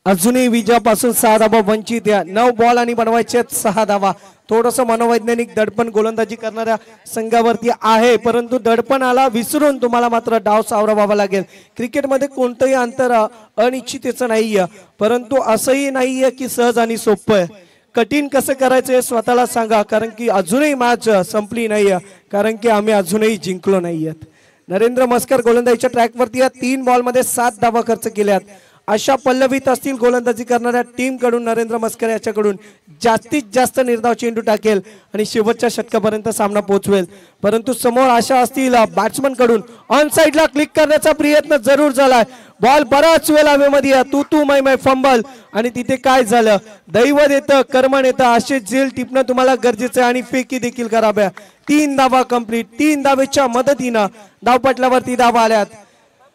अजूनही विजयापासून 6 धावा वंचित या. 9 बॉल आणि बनवायचे 6 धावा. थोडस मनोवैज्ञानिक दडपण गोलंदाजी करणाऱ्या संघावरती आहे परंतु दडपणाला विसरून तुम्हाला मात्र डाव सावरावा लागेल. क्रिकेटमध्ये कोणतंही अंतर अनिश्चिततेचं नाहीये परंतु असंही नाहीये की सहज आणि सोपं आहे. कठीण कसं करायचं हे स्वतःला सांगा कारण की अजूनही मॅच संपली नाहीये कारण की आम्ही अजूनही जिंकलो नाहीयेत. नरेंद्र मस्कर गोलंदाजीच्या ट्रॅकवरती 3 बॉल मध्ये 7 धावा खर्च केल्यात. अशा पल्लवीत असतील गोलंदाजी करणाऱ्या टीम कडून नरेंद्र मस्कर याच्याकडून जास्तीत जास्त निर्धाव चेंडू टाकेल आणि शेवटच्या षटकापर्यंत सामना पोहोचवेल. परंतु समोर अशा असतील बॅट्समन कडून ऑन साइडला क्लिक करण्याचा प्रयत्न जरूर झालाय. बॉल बराच वेळ हवेमध्ये तू मै फंबल आणि तिथे काय झालं, दैवत येतं कर्मण येतं असे झेल टिपणं तुम्हाला गरजेचं आहे आणि फेकी देखील कराव्या. 3 धावा कंप्लीट. 3 धावेच्या मदतीनं धावपटलावरती धावा आल्यात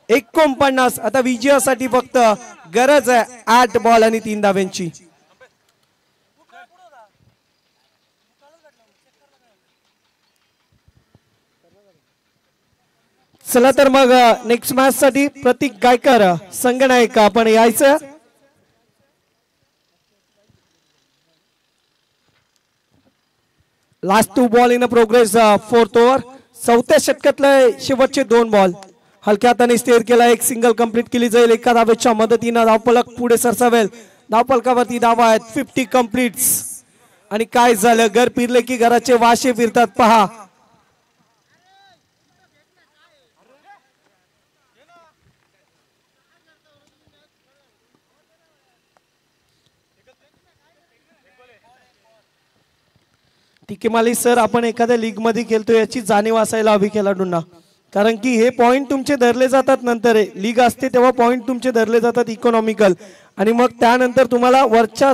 49. आता विजयासाठी फक्त गरज आहे 8 बॉल आणि 3 धाव्यांची. चला तर मग नेक्स्ट मॅच साठी प्रतीक गायकर संगनायक आपण यायचं. Last 2 ball in progress 4th over. 4थ्या षटकातले शेवटचे 2 बॉल हलक्या हाताने स्टेअर केला. एक सिंगल कंप्लीट केली जाईल. एका धावेच्या मदतीनं धावफलक पुढे सरसावेल. धावफलकावरती धावा आहेत 50 कंप्लीट्स. आणि काय झालं, घर फिरले की घराचे वाशे फिरतात पहा. टिकेमाली सर, आपण एखाद्या लीग मध्ये खेळतो याची जाणीव असायला हवी खेळाडूंना. कारण की हे पॉइंट तुमचे धरले जातात नंतर. लीग असते तेव्हा पॉइंट तुमचे धरले जातात इकॉनॉमिकल आणि मग त्यानंतर तुम्हाला वरच्या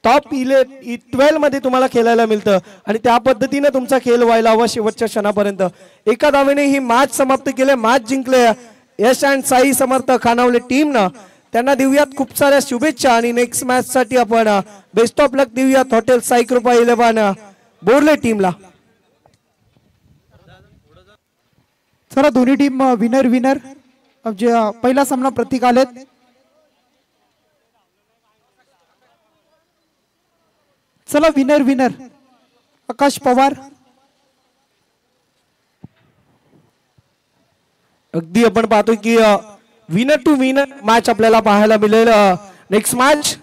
टॉप 12 मध्ये तुम्हाला खेळायला मिळतं आणि त्या पद्धतीने तुमचा खेळ व्हायला हवा शेवटच्या क्षणापर्यंत. एका धावेने ही मॅच समाप्त केली. मॅच जिंकले यश अँड साई समर्थ खानावले टीमनं. त्यांना देऊयात खूप साऱ्या शुभेच्छा आणि नेक्स्ट मॅच साठी आपण बेस्ट ऑफ लक देऊयात हॉटेल साई कृपा 11 बोर्ले टीमला. चला दोन्ही टीम विनर जे पहिला सामना प्रतीक आलेत. चला विनर आकाश पवार. अगदी आपण पाहतोय की विनर टू विनर मॅच आपल्याला पाहायला मिळेल. Next match